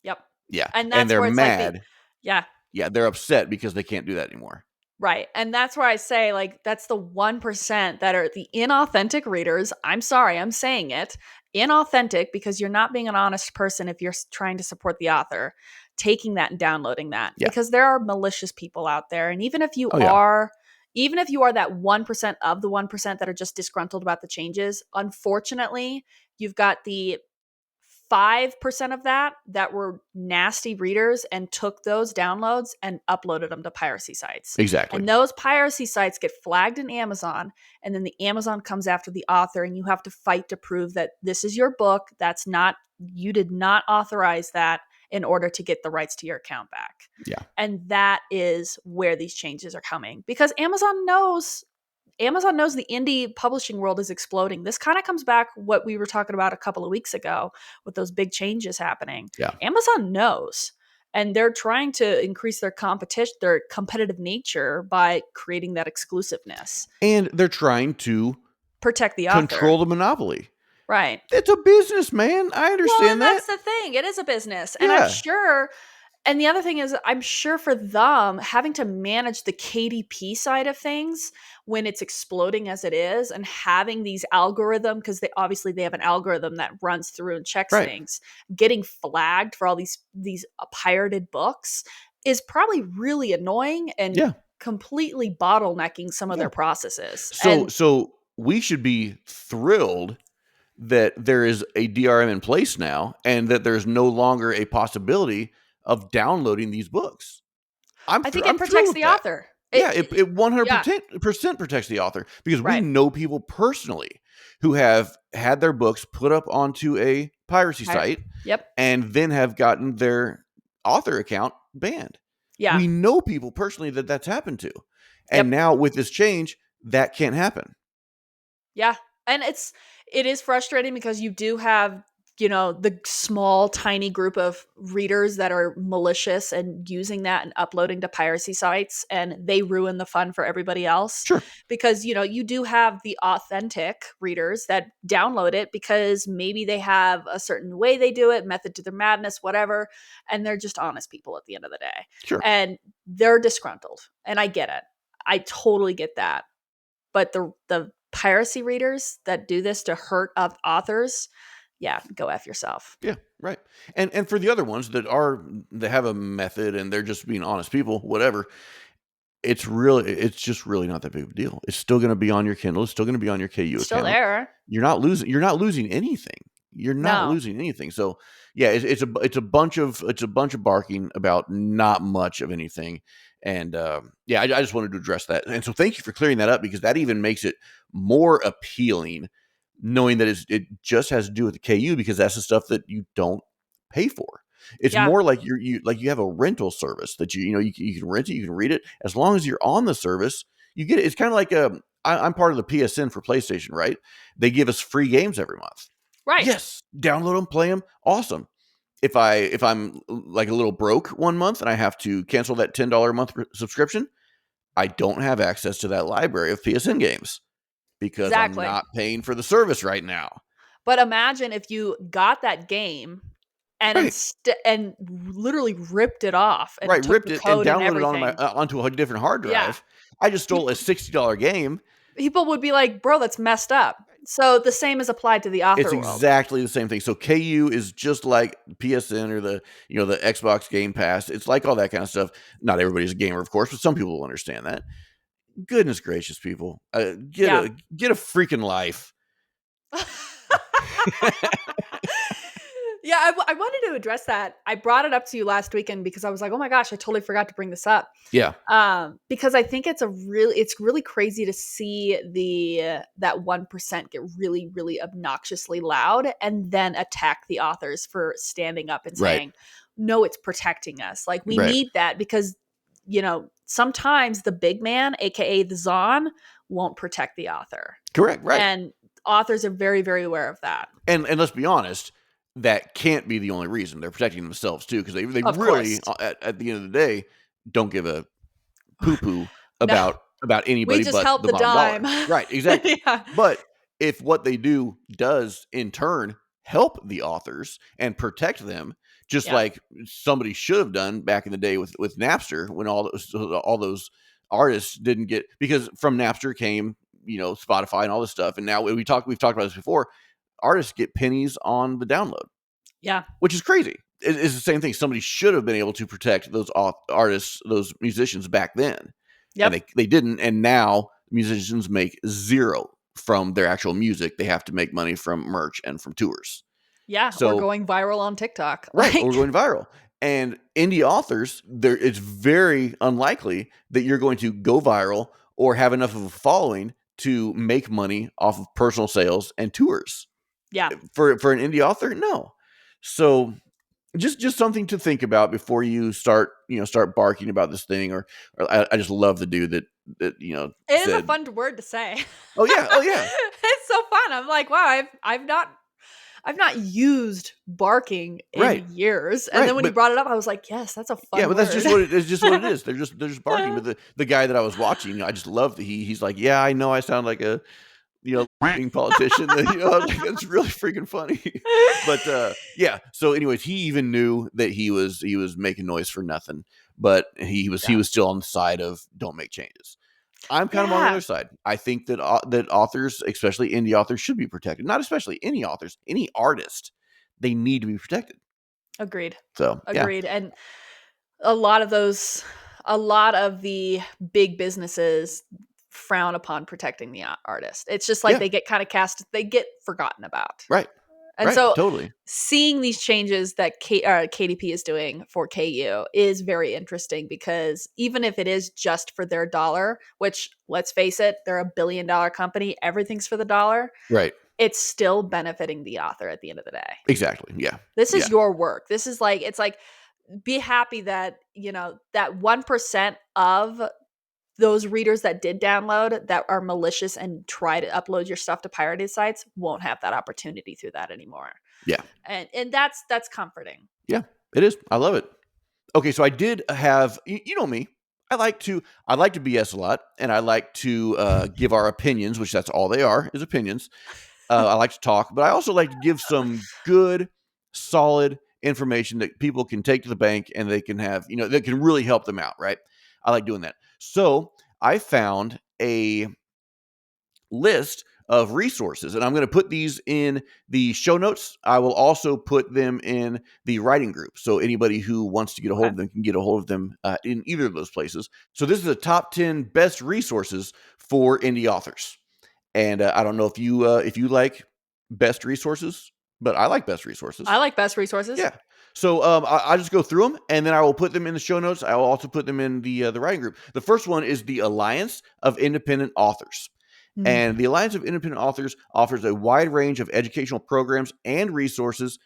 Yep. Yeah, And and that's they're where it's like mad. yeah. Yeah, they're upset because they can't do that anymore. Right. And that's where I say, like, that's the 1% that are the inauthentic readers. I'm sorry, I'm saying it. Inauthentic, because you're not being an honest person if you're trying to support the author, taking that and downloading that. Yeah. Because there are malicious people out there. And Oh yeah. even if you are that 1% of the 1% that are just disgruntled about the changes, unfortunately, you've got the 5% of that were nasty readers and took those downloads and uploaded them to piracy sites. Exactly. And those piracy sites get flagged in Amazon, and then the Amazon comes after the author, and you have to fight to prove that this is your book. That's not, you did not authorize that in order to get the rights to your account back. Yeah. And that is where these changes are coming, because Amazon knows the indie publishing world is exploding. This kind of comes back what we were talking about a couple of weeks ago with those big changes happening. Yeah. Amazon knows, and they're trying to increase their competitive nature by creating that exclusiveness. And they're trying to Protect the author. control the monopoly. Right. It's a business, man. I understand Well, and that. that's the thing. It is a business. And Yeah. I'm sure, and the other thing is, I'm sure for them, having to manage the KDP side of things when it's exploding as it is, and having these algorithm, because they have an algorithm that runs through and checks Right. things, getting flagged for all these pirated books is probably really annoying and Yeah. completely bottlenecking some of Yeah. their processes. So we should be thrilled that there is a DRM in place now, and that there's no longer a possibility of downloading these books. I think it I'm protects thrilled with the that. author. Yeah, it Yeah. 100% protects the author, because we Right. know people personally who have had their books put up onto a piracy site Yep. and then have gotten their author account banned. Yeah. We know people personally that that's happened to. And now with this change, that can't happen. Yeah. And it is frustrating because you do have, the small, tiny group of readers that are malicious and using that and uploading to piracy sites, and they ruin the fun for everybody else. Sure. Because, you do have the authentic readers that download it because maybe they have a certain way they do it, method to their madness, whatever. And they're just honest people at the end of the day. Sure. And they're disgruntled. And I get it. I totally get that. But the piracy readers that do this to hurt authors, yeah, go F yourself. Yeah, right. And for the other ones that have a method and they're just being honest people, whatever, it's just really not that big of a deal. It's still going to be on your Kindle. It's still going to be on your KU Still account. there. You're not losing anything. You're not losing anything. So yeah, it's a bunch of barking about not much of anything. And yeah, I just wanted to address that. And so thank you for clearing that up, because that even makes it more appealing, knowing that it just has to do with the KU, because that's the stuff that you don't pay for. It's more like you have a rental service that you can rent it, you can read it. As long as you're on the service, you get it. It's kind of like I'm part of the PSN for PlayStation, right? They give us free games every month. Right. Yes, download them, play them. Awesome. If I'm like a little broke one month and I have to cancel that $10 a month subscription, I don't have access to that library of PSN games, because I'm not paying for the service right now. But imagine if you got that game and and literally ripped it off and took ripped the it and code and downloaded everything. it onto a different hard drive. Yeah. I just stole a $60 game. People would be like, bro, that's messed up. So the same is applied to the author It's world. exactly the same thing. So KU is just like PSN or the Xbox Game Pass. It's like all that kind of stuff. Not everybody's a gamer, of course, but some people will understand that. Goodness gracious, people, get a freaking life. Yeah, I wanted to address that. I brought it up to you last weekend because I was like, oh my gosh, I totally forgot to bring this up. Yeah. Because I think it's really crazy to see that 1% get really, really obnoxiously loud and then attack the authors for standing up and saying, no, it's protecting us. Like, we need that, because, sometimes the big man, aka the Zon, won't protect the author. Correct. Right. And authors are very, very aware of that. And let's be honest, that can't be the only reason. They're protecting themselves too, because they really, at the end of the day, don't give a poo-poo about anybody. We just but help the dime. Right, exactly. But if what they do does in turn help the authors and protect them, just like somebody should have done back in the day with Napster, when all those artists didn't get, because from Napster came, Spotify and all this stuff. And now we've talked about this before. Artists get pennies on the download, Yeah. which is crazy. It's the same thing. Somebody should have been able to protect those artists, those musicians back then. Yep. And they didn't. And now musicians make zero from their actual music. They have to make money from merch and from tours. Yeah. Or So, going viral on TikTok. right. Or going viral. And indie authors, it's very unlikely that you're going to go viral or have enough of a following to make money off of personal sales and tours. Yeah. For an indie author, no. So just something to think about before you start barking about this thing. Or I just love the dude that it said, is a fun word to say. Oh yeah, It's so fun. I'm like, wow, I've not used barking in years. And then when you brought it up, I was like, yes, that's a fun word. But that's just what it is. Just what it is. They're just barking. But the guy that I was watching, I just love that he's like, yeah, I know I sound like a politician. It's really freaking funny. But yeah. So anyways, he even knew that he was making noise for nothing. But he was still on the side of don't make changes. I'm kind of on the other side. I think that that authors, especially indie authors, should be protected. Not especially any authors, any artist. They need to be protected. Agreed. So agreed. Yeah. And a lot of the big businesses frown upon protecting the artist. It's just like they get kind of they get forgotten about. Right. And so totally seeing these changes that KDP is doing for KU is very interesting, because even if it is just for their dollar, which, let's face it, they're $1 billion company, everything's for the dollar. Right. It's still benefiting the author at the end of the day. Exactly. Yeah. This is your work. This is like, it's like, be happy that, that 1% of those readers that did download that are malicious and try to upload your stuff to pirated sites won't have that opportunity through that anymore. Yeah. And that's comforting. Yeah, it is. I love it. Okay, so I did have, you know me, I like to BS a lot, and I like to give our opinions, which that's all they are, is opinions. I like to talk, but I also like to give some good, solid information that people can take to the bank and they can have, that can really help them out, right? I like doing that. So I found a list of resources, and I'm going to put these in the show notes. I will also put them in the writing group, so anybody who wants to get a hold of them can get a hold of them in either of those places. So this is the top 10 best resources for indie authors, and I don't know if you like best resources, but I like best resources. I like best resources. Yeah. So I just go through them, and then I will put them in the show notes. I will also put them in the writing group. The first one is the Alliance of Independent Authors. And the Alliance of Independent Authors offers a wide range of educational programs and resources,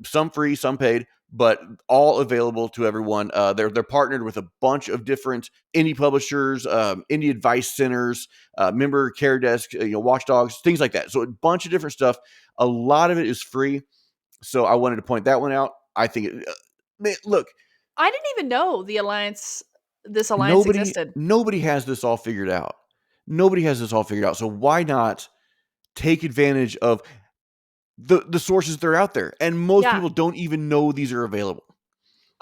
some free, some paid, but all available to everyone. They're partnered with a bunch of different indie publishers, indie advice centers, member care desk, watchdogs, things like that. So a bunch of different stuff. A lot of it is free. So I wanted to point that one out. I think, look, I didn't even know this alliance existed. Nobody has this all figured out. So why not take advantage of the sources that are out there? And most people don't even know these are available.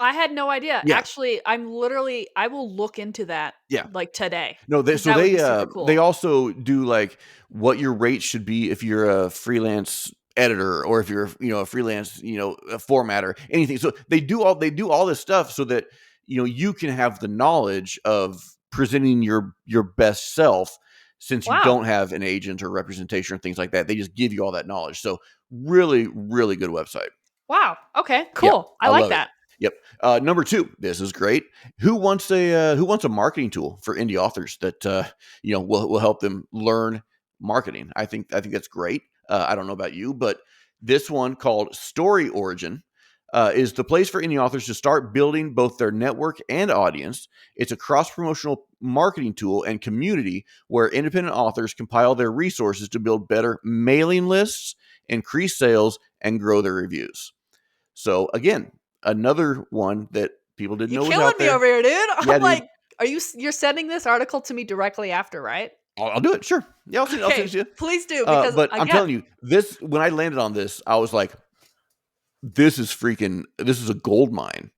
I had no idea. Yeah. Actually, I will look into that. Yeah. Like today. No, they also do like what your rate should be if you're a freelance editor, or if you're a freelance a formatter, anything. So they do all this stuff so that you can have the knowledge of presenting your best self, since you don't have an agent or representation or things like that. They just give you all that knowledge. So really, really good website. Wow. Okay, cool. Yeah, I like that. Yep. Number 2, this is great. Who wants a marketing tool for indie authors that will help them learn marketing? I think that's great. I don't know about you, but this one, called Story Origin, is the place for indie authors to start building both their network and audience. It's a cross-promotional marketing tool and community where independent authors compile their resources to build better mailing lists, increase sales, and grow their reviews. So again, another one that people didn't know was out there. You're killing me over here, dude. Yeah, I'm like, you're sending this article to me directly after, right? I'll do it. Sure. Yeah, I'll send it to you. Please do. Because but I'm telling you, when I landed on this, I was like, this is a gold mine.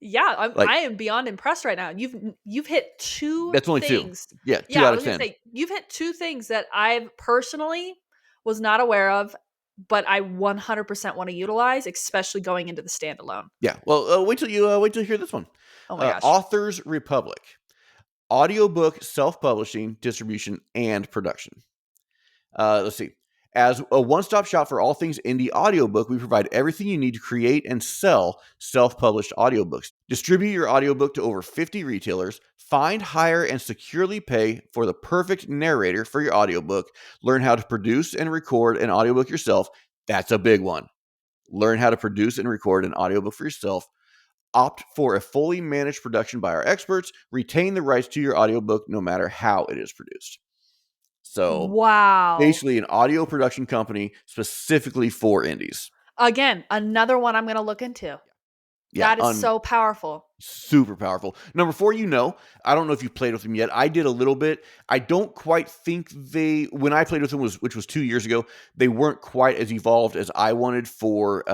Yeah, Like, I am beyond impressed right now. You've hit two that's only two. things. Yeah, two Yeah, I out of was gonna 10. say you've hit two things that I've personally was not aware of, but I 100% want to utilize, especially going into the standalone. Yeah. Well, wait till you hear this one. Oh my gosh. Authors Republic, audiobook self-publishing, distribution, and production. Let's see. As a one-stop shop for all things indie audiobook, we provide everything you need to create and sell self-published audiobooks. Distribute your audiobook to over 50 retailers. Find, hire, and securely pay for the perfect narrator for your audiobook. Learn how to produce and record an audiobook yourself. That's a big one. Learn how to produce and record an audiobook for yourself. Opt for a fully managed production by our experts. Retain the rights to your audiobook no matter how it is produced. So Wow. basically an audio production company specifically for indies. Again, another one I'm gonna look into. Yeah, That is so powerful. super powerful. Number 4, I don't know if you've played with them yet. I did a little bit. I don't quite think when I played with them, which was 2 years ago, they weren't quite as evolved as I wanted for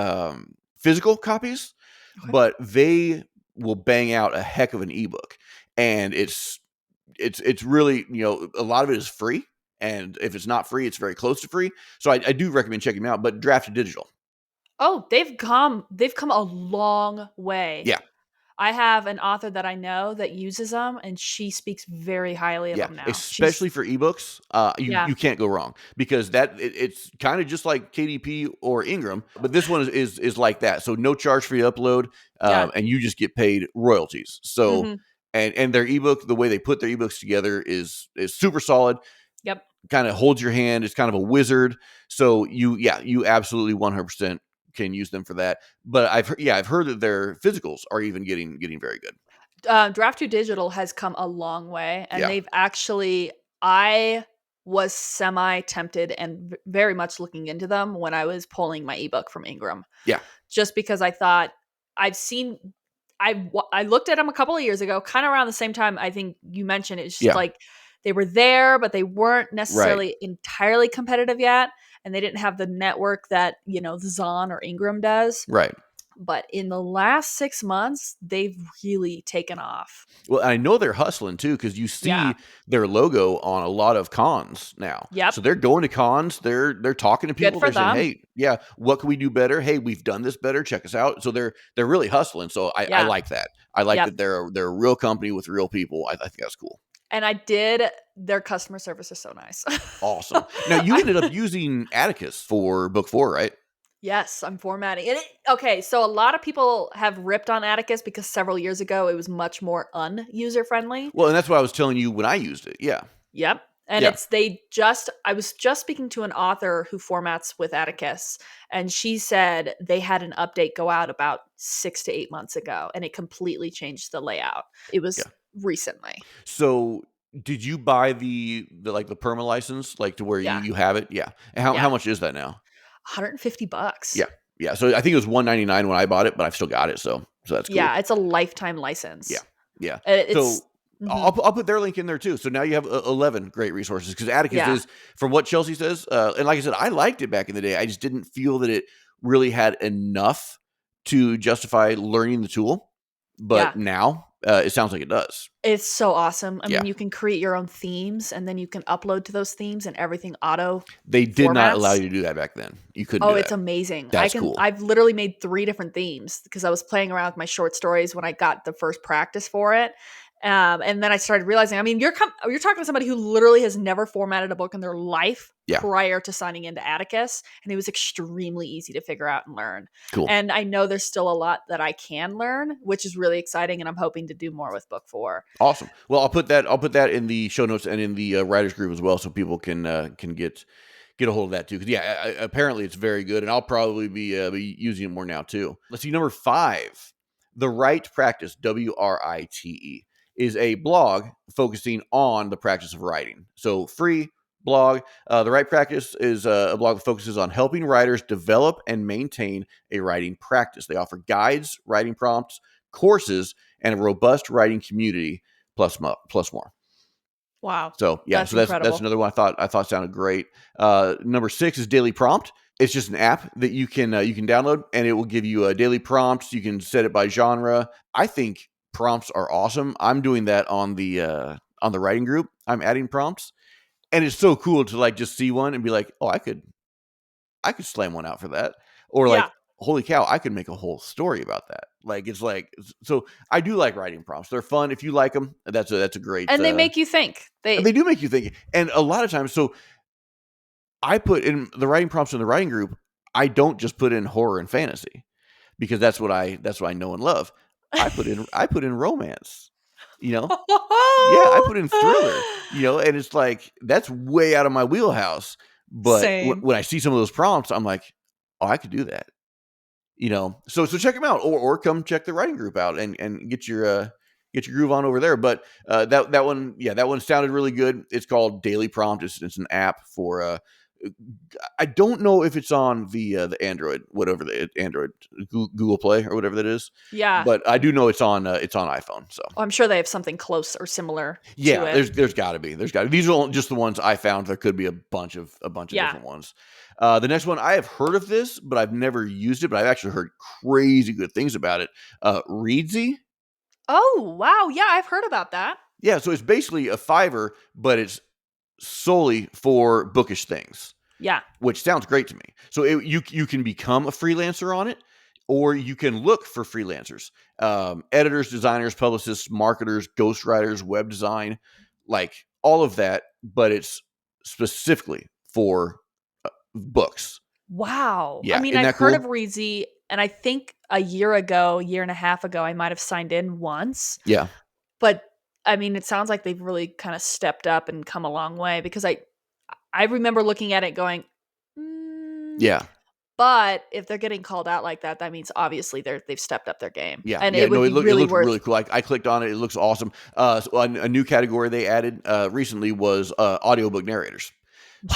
physical copies, Okay. but they will bang out a heck of an ebook. And it's really, a lot of it is free. And if it's not free, it's very close to free. So I do recommend checking them out, but Draft to Digital. Oh, they've come a long way. Yeah. I have an author that I know that uses them, and she speaks very highly of Yeah, them now. especially for ebooks, Yeah, you can't go wrong because it's kind of just like KDP or Ingram, but this one is like that. So no charge for the upload, yeah, and you just get paid royalties. So mhm, and their ebook, the way they put their ebooks together is super solid. yep. Kind of holds your hand. It's kind of a wizard. So you absolutely 100% can use them for that. But I've heard that their physicals are even getting very good. Draft to Digital has come a long way, and Yeah, they've actually I was semi tempted and very much looking into them when I was pulling my ebook from Ingram, yeah, just because I thought I've seen I looked at them a couple of years ago, kind of around the same time I think you mentioned. It's just yeah. like they were there, but they weren't Right, necessarily entirely competitive yet, and they didn't have the network that Zon or Ingram does. right. But in the last 6 months, they've really taken off. Well, I know they're hustling too because you Yeah. see their logo on a lot of cons now. Yep. So they're going to cons. They're talking to Good people. for They're saying, them. "Hey, yeah, what can we do better? Hey, we've done this better. Check us out." So they're really hustling. So I Yeah. like that. I like Yep. that they're a real company with real people. I think that's cool. And their customer service is so nice. Awesome. Now you ended up using Atticus for book 4, right? Yes, I'm formatting. Okay, so a lot of people have ripped on Atticus because several years ago it was much more un-user friendly. Well, and that's what I was telling you when I used it. Yeah, Yep. And yeah, I was just speaking to an author who formats with Atticus, and she said they had an update go out about 6 to 8 months ago, and it completely changed the layout. It was yeah. recently. So did you buy the like the perma license, like to where you Yeah. you have it? Yeah. And how Yeah. much is that now? $150. Yeah. Yeah. So I think it was 199 when I bought it, but I've still got it. So that's cool. Yeah, it's a lifetime Yeah. license. Yeah. It's So mhm. I'll put their link in there too. So now you have 11 great resources because Atticus Yeah. is, from what Chelsea says, and like I said, I liked it back in the day. I just didn't feel that it really had enough to justify learning the tool. Yeah. But now it sounds like it does. It's so awesome. I Yeah. mean, you can create your own themes and then you can upload to those themes and everything auto They did not allow formats. you to do that back then. You couldn't Oh, do it's that. amazing. That's cool. I've literally made 3 different themes because I was playing around with my short stories when I got the first practice for it. And then I started realizing, I mean, you're talking to somebody who literally has never formatted a book in their life Yeah. prior to signing into Atticus, and it was extremely easy to figure out and learn. Cool. And I know there's still a lot that I can learn, which is really exciting, and I'm hoping to do more with book 4. Awesome. Well, I'll put that in the show notes and in the writers group as well, so people can get a hold of that too. Because apparently it's very good, and I'll probably be using it more now too. Let's see, number 5, the Right Practice, WRITE, is a blog focusing on the practice of writing. So free blog. The Right Practice is a blog that focuses on helping writers develop and maintain a writing practice. They offer guides, writing prompts, courses, and a robust writing community, plus more. Wow. So yeah, That's so that's incredible. another one I thought sounded great. Number 6 is Daily Prompt. It's just an app that you can download, and it will give you daily prompts. You can set it by genre. I think prompts are awesome. I'm doing that on the writing group. I'm adding prompts, and it's so cool to like just see one and be like, oh, I could slam one out for that, or like, Yeah. holy cow, I could make a whole story about that. Like so. I do like writing prompts. They're fun if you like them. That's a great. And they make you think. They do make you think, and a lot of times, so I put in the writing prompts in the writing group. I don't just put in horror and fantasy because that's what I know and love. I put in romance. You know, yeah, I put in thriller. You know, and it's like that's way out of my wheelhouse. But Same. when I see some of those prompts, I'm like, oh, I could do that. You know, so check them out, or come check the writing group out and get your groove on over there. But that one, yeah, that one sounded really good. It's called Daily Prompt. It's an app for I don't know if it's on the Android, whatever the Android Google Play or whatever that is, Yeah. but I do know it's on iPhone. So Oh, I'm sure they have something close or similar to yeah, it. there's got to be. These are just the ones I found. There could be a bunch of Yeah. different ones. The next one I have heard of this, but I've never used it. But I've actually heard crazy good things about it. Readsy, Oh, wow. Yeah, I've heard about that. yeah. So it's basically a Fiverr, but it's solely for bookish things, Yeah. which sounds great to me. So you can become a freelancer on it, or you can look for freelancers, editors, designers, publicists, marketers, ghostwriters, web design, like all of that. But it's specifically for books. Wow. I Yeah, mean, isn't I've that heard of cool? Reezy, and I think year and a half ago, I might have signed in once. Yeah, But I mean, it sounds like they've really kind of stepped up and come a long way because I remember looking at it going, mm, yeah, but if they're getting called out like that, that means obviously they've stepped up their game, yeah, and yeah. it would No, be it really looks worth. really cool. I clicked on it. It looks awesome. So a new category they added recently was audiobook narrators.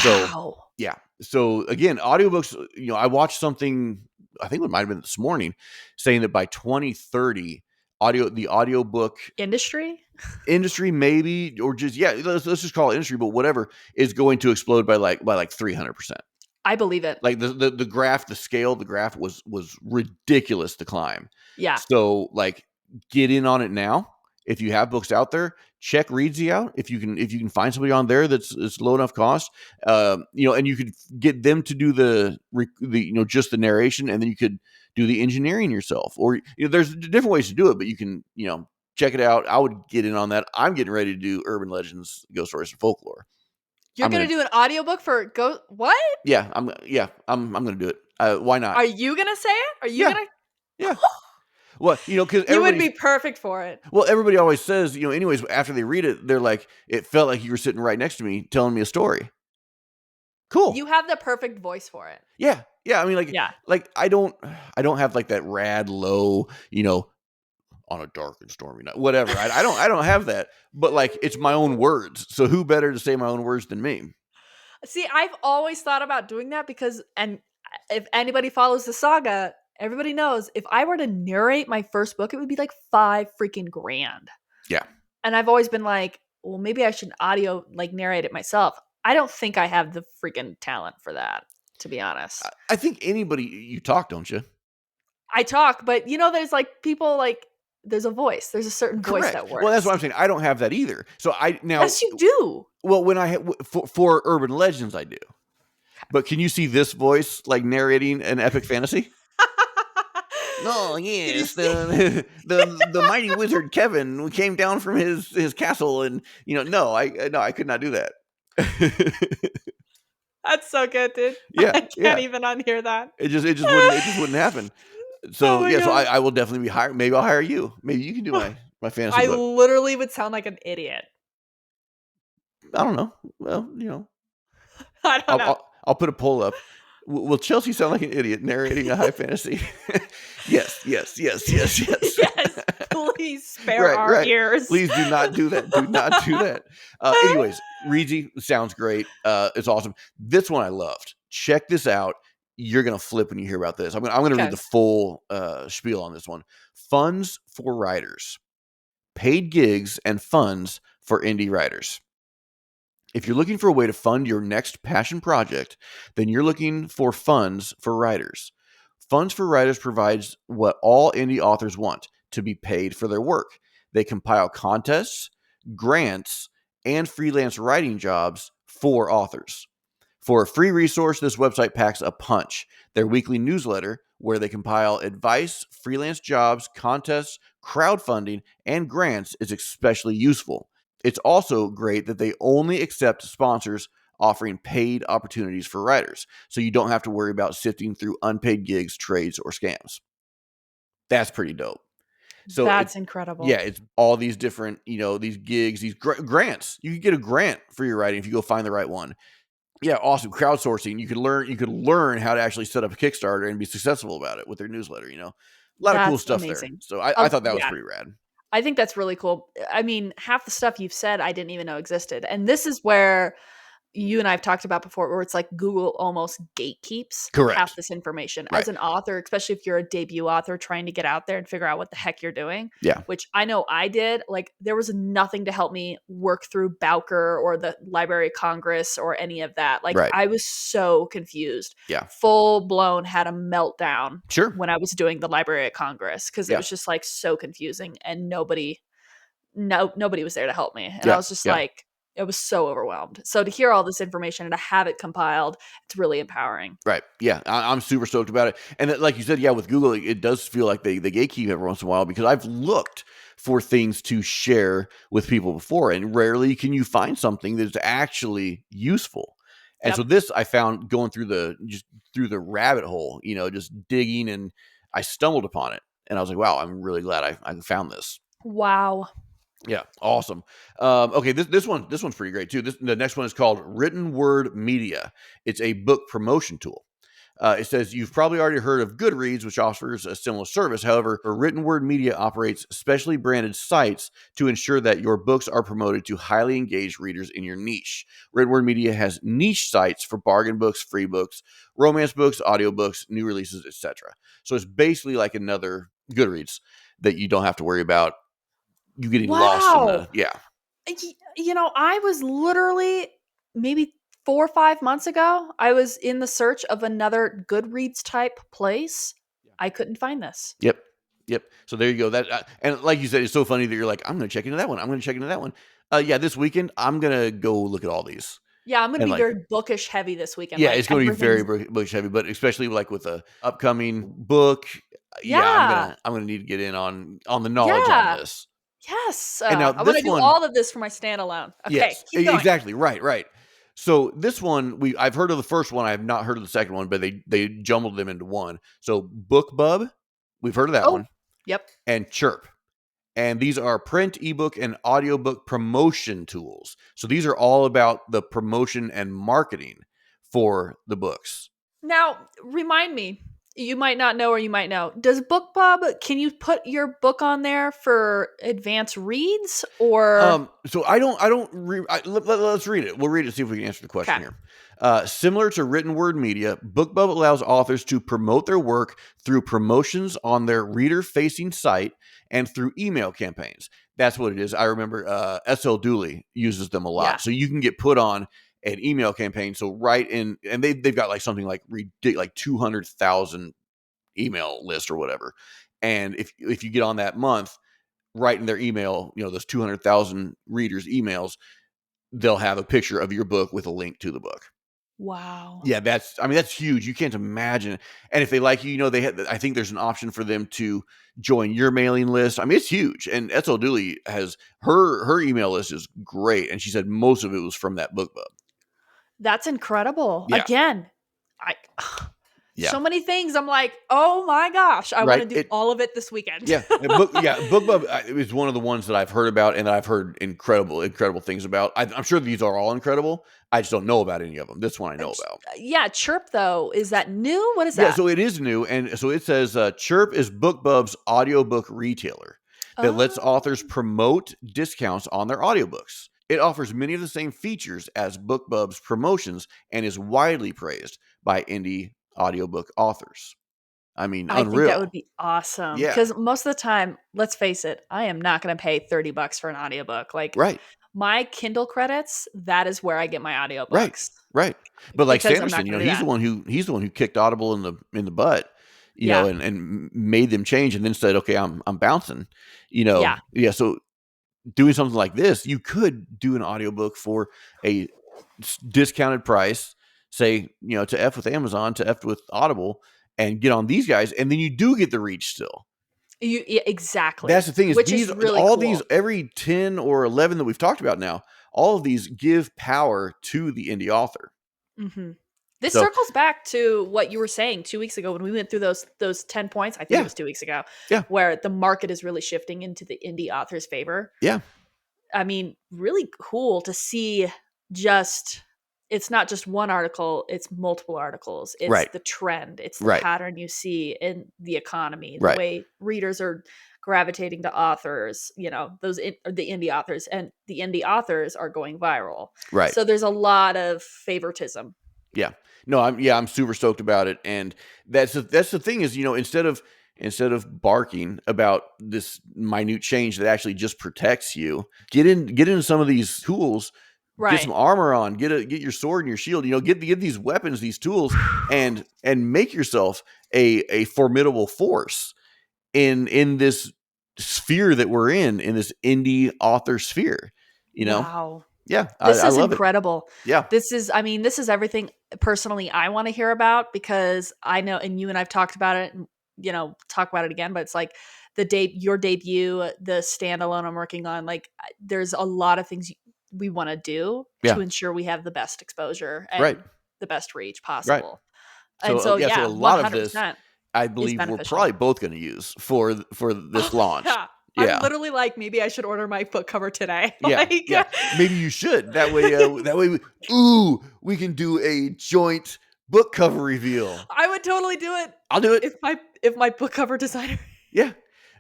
So, Wow. yeah. So again, audiobooks, I watched something, I think it might have been this morning, saying that by 2030, the audiobook Industry? industry maybe, or just, yeah, let's just call it industry, but whatever, is going to explode by like 300%. I believe it. Like the graph, the scale of the graph was ridiculous to climb. Yeah. So like get in on it now. If you have books out there, check Readsy out. If you can find somebody on there that's low enough cost, and you could get them to do the just the narration, and then you could do the engineering yourself. Or there's different ways to do it, but you can check it out. I would get in on that. I'm getting ready to do urban legends, ghost stories, and folklore. You're I'm gonna gonna do an audiobook for Go what? I'm gonna do it. Why not? Are you gonna say it? Are you Yeah, gonna yeah. Well, because You would be perfect for it. everybody always says, anyways, after they read it, they're like, it felt like you were sitting right next to me telling me a story. Cool. You have the perfect voice for it. Yeah. Yeah. I mean, Yeah. I don't have like that rad low, on a dark and stormy night, whatever. I don't have that, but like, it's my own words. So who better to say my own words than me? See, I've always thought about doing that because if anybody follows the saga, everybody knows if I were to narrate my first book, it would be like 5 freaking grand. Yeah. And I've always been like, well, maybe I should audio like narrate it myself. I don't think I have the freaking talent for that, to be honest. I think anybody, you talk, don't you? I talk, but there's like people like there's a voice. There's a certain voice Correct. that Well, that's works. what I'm saying. I don't have that either. So Yes, you do. well, when for urban legends, I do. But can you see this voice like narrating an epic fantasy? Oh Did you yes, see? the mighty wizard Kevin came down from his castle, and no, I could not do that. That's so good, dude. Yeah, I can't yeah, even unhear that. it just wouldn't happen. Oh So my yeah, so god. I will definitely be hired. Maybe I'll hire you. Maybe you can do my fantasy I book. literally would sound like an idiot. I don't know. Well, I don't know. I'll put a poll up. Will Chelsea sound like an idiot narrating a high fantasy? Yes, yes, yes, yes, yes. Yes, please spare Right, our right. ears. Please do not do that. Do not do that. Anyways, Reezy sounds great. It's awesome. This one I loved. Check this out. You're gonna flip when you hear about this. I'm gonna read Okay. the full spiel on this one. Funds for writers, paid gigs, and funds for indie writers. If you're looking for a way to fund your next passion project, then you're looking for Funds for Writers. Funds for Writers provides what all indie authors want: to be paid for their work. They compile contests, grants, and freelance writing jobs for authors. For a free resource, this website packs a punch. Their weekly newsletter, where they compile advice, freelance jobs, contests, crowdfunding, and grants, is especially useful. It's also great that they only accept sponsors offering paid opportunities for writers, so you don't have to worry about sifting through unpaid gigs, trades, or scams. That's pretty dope. So That's incredible. it's all these different, these gigs, these grants. You can get a grant for your writing if you go find the right one. Yeah, awesome. Crowdsourcing. You could learn how to actually set up a Kickstarter and be successful about it with their newsletter. A lot of cool That's stuff there. amazing. So I thought that was Yeah, pretty rad. I think that's really cool. I mean, half the stuff you've said I didn't even know existed. And this is where you and I have talked about before, where it's like Google almost gatekeeps half Correct. this information Right. as an author, especially if you're a debut author trying to get out there and figure out what the heck you're doing, Yeah. which I know I did. Like, there was nothing to help me work through Bowker or the Library of Congress or any of that. Like, Right. I was so confused. Yeah. Full blown had a meltdown Sure. when I was doing the Library of Congress because it Yeah. was just like so confusing and nobody was there to help me. And I Yeah. was just Yeah. like, I was so overwhelmed. So to hear all this information and to have it compiled, it's really empowering. Right. Yeah. I'm super stoked about it. And like you said, yeah, with Google, it does feel like they gatekeep every once in a while, because I've looked for things to share with people before, and rarely can you find something that's actually useful. And so Yep. this I found going through the rabbit hole, just digging, and I stumbled upon it. And I was like, wow, I'm really glad I found this. Wow. Yeah, awesome. Okay, this one's pretty great too. The next one is called Written Word Media. It's a book promotion tool. It says you've probably already heard of Goodreads, which offers a similar service. However, Written Word Media operates specially branded sites to ensure that your books are promoted to highly engaged readers in your niche. Written Word Media has niche sites for bargain books, free books, romance books, audiobooks, new releases, etc. So it's basically like another Goodreads that you don't have to worry about you getting lost in Wow. the yeah. I was literally maybe 4 or 5 months ago, I was in the search of another Goodreads type place. I couldn't find this. Yep. Yep. So there you go. That and like you said, it's so funny that you're like, I'm going to check into that one. I'm going to check into that one. Yeah, this weekend I'm going to go look at all these. Yeah, I'm gonna And be like, very bookish heavy this weekend. yeah, Like it's going to be very everything's bookish heavy, but especially like with the upcoming book, yeah, yeah, I'm going to need to get in on the knowledge on yeah, this. yes. And now I want to this do one, all of this for my standalone. Okay, yes, keep going. exactly. Right, right. So this one I've heard of the first one, I have not heard of the second one, but they jumbled them into one. So BookBub, we've heard of that Oh, one, yep. and Chirp. And these are print, ebook, and audiobook promotion tools. So these are all about the promotion and marketing for the books. Now, remind me. You might not know, or you might know. Does BookBub? Can you put your book on there for advanced reads, or So let's read it. We'll read it, see if we can answer the question okay? here. Similar to written word media, BookBub allows authors to promote their work through promotions on their reader-facing site and through email campaigns. That's what it is. I remember SL Dooley uses them a Yeah. lot. So you can get put on an email campaign. So right in, and they've got like something like 200,000 email list or whatever. And if you get on that month, right in their email, those 200,000 readers' emails, they'll have a picture of your book with a link to the book. Wow. Yeah, that's huge. You can't imagine. And if they like you, I think there's an option for them to join your mailing list. I mean, it's huge. And SL Dooley has her email list is great. And she said most of it was from that BookBub. That's incredible. Yeah. Again, I Yeah. so many things. I'm like, oh my gosh, I want Right. to do all of it this weekend. Yeah, BookBub is one of the ones that I've heard about and that I've heard incredible things about. I'm sure these are all incredible. I just don't know about any of them. This one I know about. Yeah, Chirp though, is that new? What is Yeah, that? so it is new, and so it says Chirp is BookBub's audiobook retailer that lets Oh, authors promote discounts on their audiobooks. It offers many of the same features as BookBub's promotions and is widely praised by indie audiobook authors. I mean, I think that unreal. would be awesome Yeah, because most of the time, let's face it, I am not going to pay $30 for an audiobook. Like, right. My Kindle credits, that is where I get my Right, audiobooks right. But like because I'm not Sanderson, going to do he's the that. one who kicked Audible in the butt, Yeah. and made them change, and then said, okay, I'm bouncing, Yeah. yeah. So doing something like this, you could do an audiobook for a discounted price, say, to F with Amazon, to F with Audible, and get on these guys, and then you do get the reach still. Yeah, That's exactly. the thing is Which is really all these, cool. every 10 or 11 that we've talked about now, all of these give power to the indie author. Hmm. This So circles back to what you were saying 2 weeks ago when we went through those 10 points. I think it yeah, was 2 weeks ago, yeah, where the market is really shifting into the indie author's favor. yeah, I mean, really cool to see. Just it's not just one article, it's multiple articles. It's right, the trend, it's the right, pattern you see in the economy, the right, way readers are gravitating to authors, the indie authors, and the indie authors are going viral. right. So there's a lot of favoritism. Yeah. No, I'm super stoked about it, and that's the thing is, instead of barking about this minute change that actually just protects you, get into some of these tools, get some Right. armor on, get your sword and your shield, get these weapons, these tools, and make yourself a formidable force in this sphere that we're in this indie author sphere. You know, Wow. yeah, This I is love it. incredible. Yeah, This is everything personally I want to hear about because I know, and you and I've talked about it, and talk about it again. But it's like your debut, the standalone I'm working on. Like, there's a lot of things we want to do yeah, to ensure we have the best exposure right, and the best reach right. possible. And So so, yeah, so a yeah, lot of this, 100% I is believe we're beneficial. probably both going to use for this Oh launch. yeah, I'm Yeah, literally like, maybe I should order my book cover today. yeah, Like, yeah. Maybe you should. That way, we can do a joint book cover reveal. I would totally do it I'll do it. if my book cover designer. Yeah,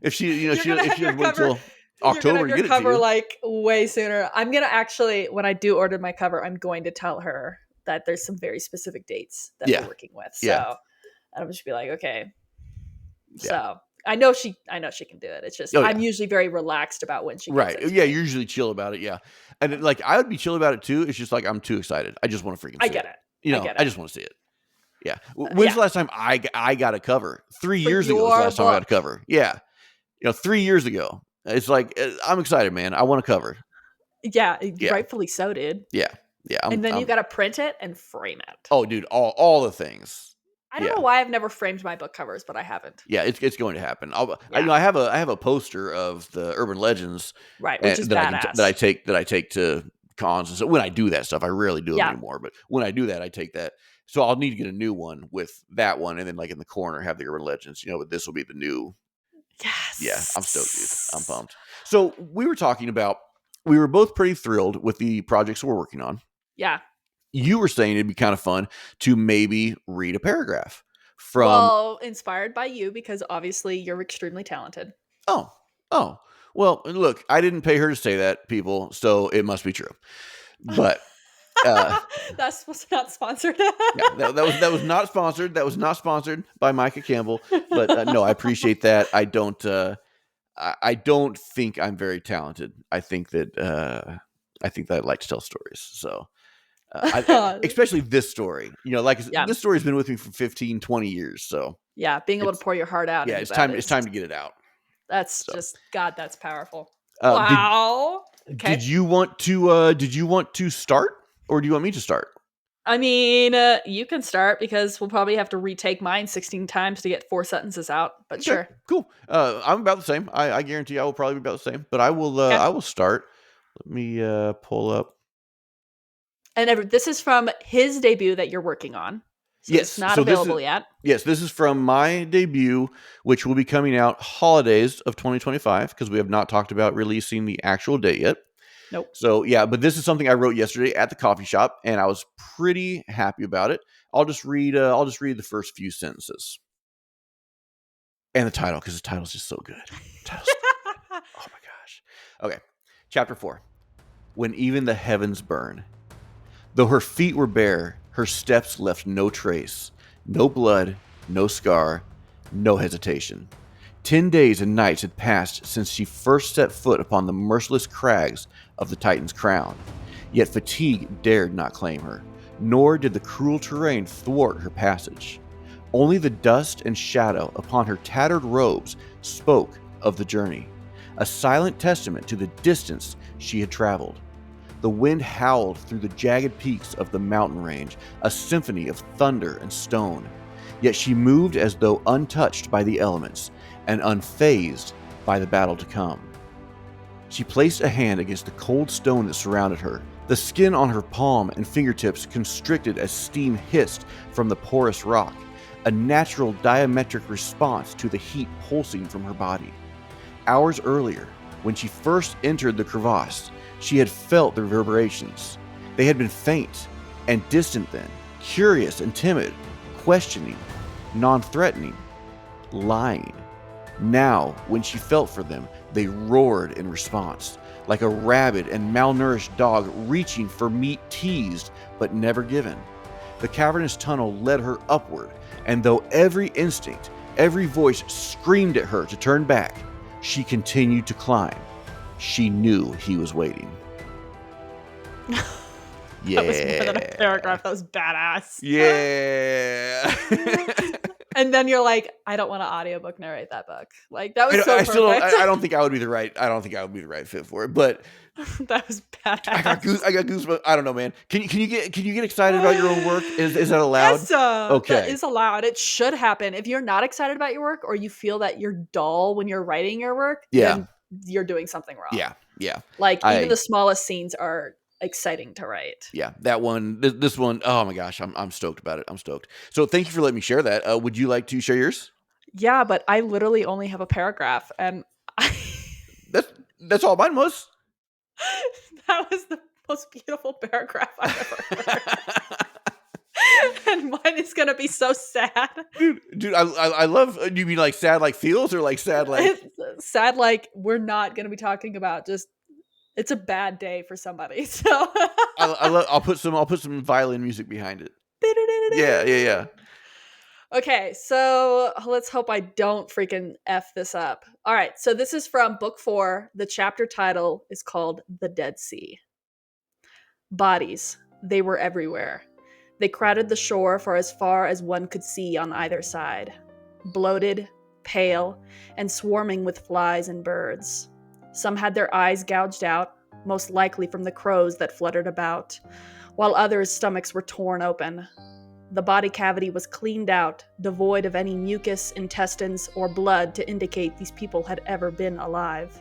if she, You're gonna if have she your doesn't wait cover. till You're gonna October have to your get it to cover you. like way sooner. I'm gonna actually, when I do order my cover, I'm going to tell her that there's some very specific dates that we're Yeah, working with. yeah, So I'm just be like, okay. yeah. So I know she can do it. It's just Oh I'm yeah, usually very relaxed about when she gives right. it to Yeah, me. you're usually chill about it. Yeah, and like I would be chill about it too. It's just like I'm too excited. I just want to freaking I see get it. it. I get I it. just want to see it. Yeah. When's Yeah, the last time I got a cover? 3 for years ago was the your last time I got a book. cover. Yeah. 3 years ago. It's like, I'm excited, man. I want a cover. Yeah, Yeah. rightfully so, dude. Yeah. Yeah. And then you I'm got to print it and frame it. oh, dude, all the things. I don't Yeah. know why I've never framed my book covers, but I haven't. Yeah, it's going to happen. Yeah, I have a poster of the urban legends, right, which is badass. that I take to cons, and so when I do that stuff, I rarely do them Yeah. anymore, but when I do that, I take that. So I'll need to get a new one with that one, and then like in the corner have the urban legends, but this will be the new. Yeah, I'm stoked, dude. I'm Yes. pumped. So we were both pretty thrilled with the projects we're working on. Yeah. You were saying it'd be kind of fun to maybe read a paragraph from. Well, inspired by you because obviously you're extremely talented. Oh, oh, well, look, I didn't pay her to say that, people, so it must be true. But That's not sponsored. yeah, that was not sponsored. That was not sponsored by Micah Campbell. But no, I appreciate that. I don't think I'm very talented. I think that I like to tell stories. So, especially this story, like Yeah. this story's been with me for 15, 20 years. So Yeah, being able to it's, pour your heart out yeah, into it's that time. It's is time to get it out. that's So, just God, that's powerful. uh, did Wow. did Okay. you want to start, or do you want me to start? I mean, you can start because we'll probably have to retake mine 16 times to get 4 sentences out, but Okay, sure. cool. I'm about the same. I guarantee I will probably be about the same. But Okay. I will start. Let me pull up. And this is from his debut that you're working on. So it's Yes. not So this is available yet. yes. This is from my debut, which will be coming out holidays of 2025 because we have not talked about releasing the actual date yet. Nope. So yeah, but this is something I wrote yesterday at the coffee shop, and I was pretty happy about it. I'll just read. I'll just read the first few sentences and the title because the title's just so good. The title's so good. Oh my gosh. Okay. Chapter 4. When even the heavens burn. Though her feet were bare, her steps left no trace, no blood, no scar, no hesitation. 10 days and nights had passed since she first set foot upon the merciless crags of the Titan's crown. Yet fatigue dared not claim her, nor did the cruel terrain thwart her passage. Only the dust and shadow upon her tattered robes spoke of the journey, a silent testament to the distance she had traveled. The wind howled through the jagged peaks of the mountain range, a symphony of thunder and stone. Yet she moved as though untouched by the elements and unfazed by the battle to come. She placed a hand against the cold stone that surrounded her. The skin on her palm and fingertips constricted as steam hissed from the porous rock, a natural diametric response to the heat pulsing from her body. Hours earlier, when she first entered the crevasse, she had felt the reverberations. They had been faint and distant then, curious and timid, questioning, non-threatening, lying. Now, when she felt for them, they roared in response, like a rabid and malnourished dog reaching for meat teased but never given. The cavernous tunnel led her upward, and though every instinct, every voice screamed at her to turn back, she continued to climb. She knew he was waiting. That was more than a paragraph. That was badass. Yeah. And then you're like, I don't want to audiobook narrate that book. Like that was so perfect. I don't think I would be the right. I don't think I would be the right fit for it. But that was badass. I got goosebumps. I don't know, man. Can you get excited about your own work? Is that allowed? Yes, okay, that is allowed. It should happen. If you're not excited about your work, or you feel that you're dull when you're writing your work, then you're doing something wrong. Yeah. Like even the smallest scenes are exciting to write. Yeah, that one, this one, oh my gosh, I'm stoked about it. I'm stoked. So thank you for letting me share that. Would you like to share yours? Yeah, but I literally only have a paragraph, and that's all mine was. That was the most beautiful paragraph I've ever heard. And mine is gonna be so sad. Dude, I love. You mean like sad like feels, or like sad like sad like we're not gonna be talking about just. It's a bad day for somebody. So I'll put some violin music behind it. Yeah. Okay, so let's hope I don't freaking F this up. All right, so this is from book 4. The chapter title is called The Dead Sea. Bodies, they were everywhere. They crowded the shore for as far as one could see on either side. Bloated, pale, and swarming with flies and birds. Some had their eyes gouged out, most likely from the crows that fluttered about, while others' stomachs were torn open. The body cavity was cleaned out, devoid of any mucus, intestines, or blood to indicate these people had ever been alive.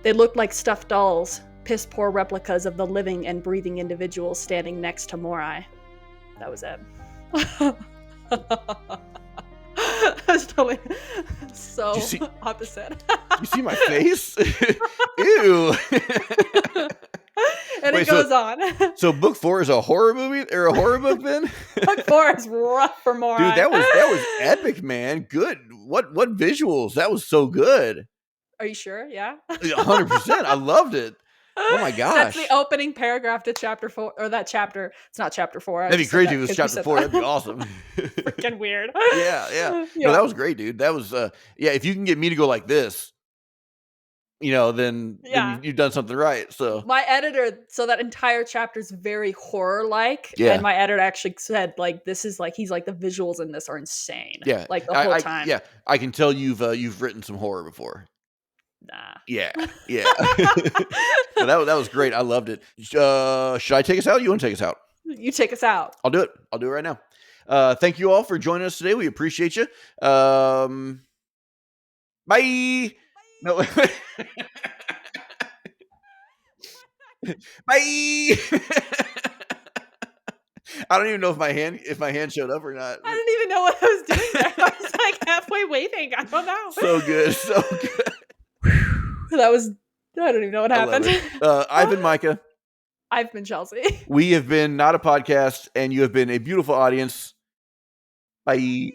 They looked like stuffed dolls, piss-poor replicas of the living and breathing individuals standing next to Morai. That was it. That's totally so opposite. You see my face? Ew. And it goes on. So book 4 is a horror movie or a horror book then? Book 4 is rough for Morai. Dude, that was epic, man. Good. What visuals? That was so good. Are you sure? Yeah. 100%. I loved it. Oh my gosh. That's the opening paragraph to chapter 4, or that chapter. It's not chapter 4. That'd be crazy if it was chapter 4. That'd be awesome. Freaking weird. Yeah. No, that was great, dude. That was, if you can get me to go like this, then you've done something right. So my editor, so that entire chapter is very horror-like. Yeah. And my editor actually said, like, this is like, he's like, the visuals in this are insane. Yeah. Like the whole time. Yeah. I can tell you've written some horror before. Nah. Yeah. So that was great. I loved it. Should I take us out? You want to take us out? You take us out. I'll do it right now. Thank you all for joining us today. We appreciate you. Bye. No. Bye. I don't even know if my hand showed up or not. I didn't even know what I was doing there. I was like halfway waving. I don't know. So good. That was, I don't even know what happened. I've been Micah. I've been Chelsea. We have been Not a Podcast, and you have been a beautiful audience. Bye.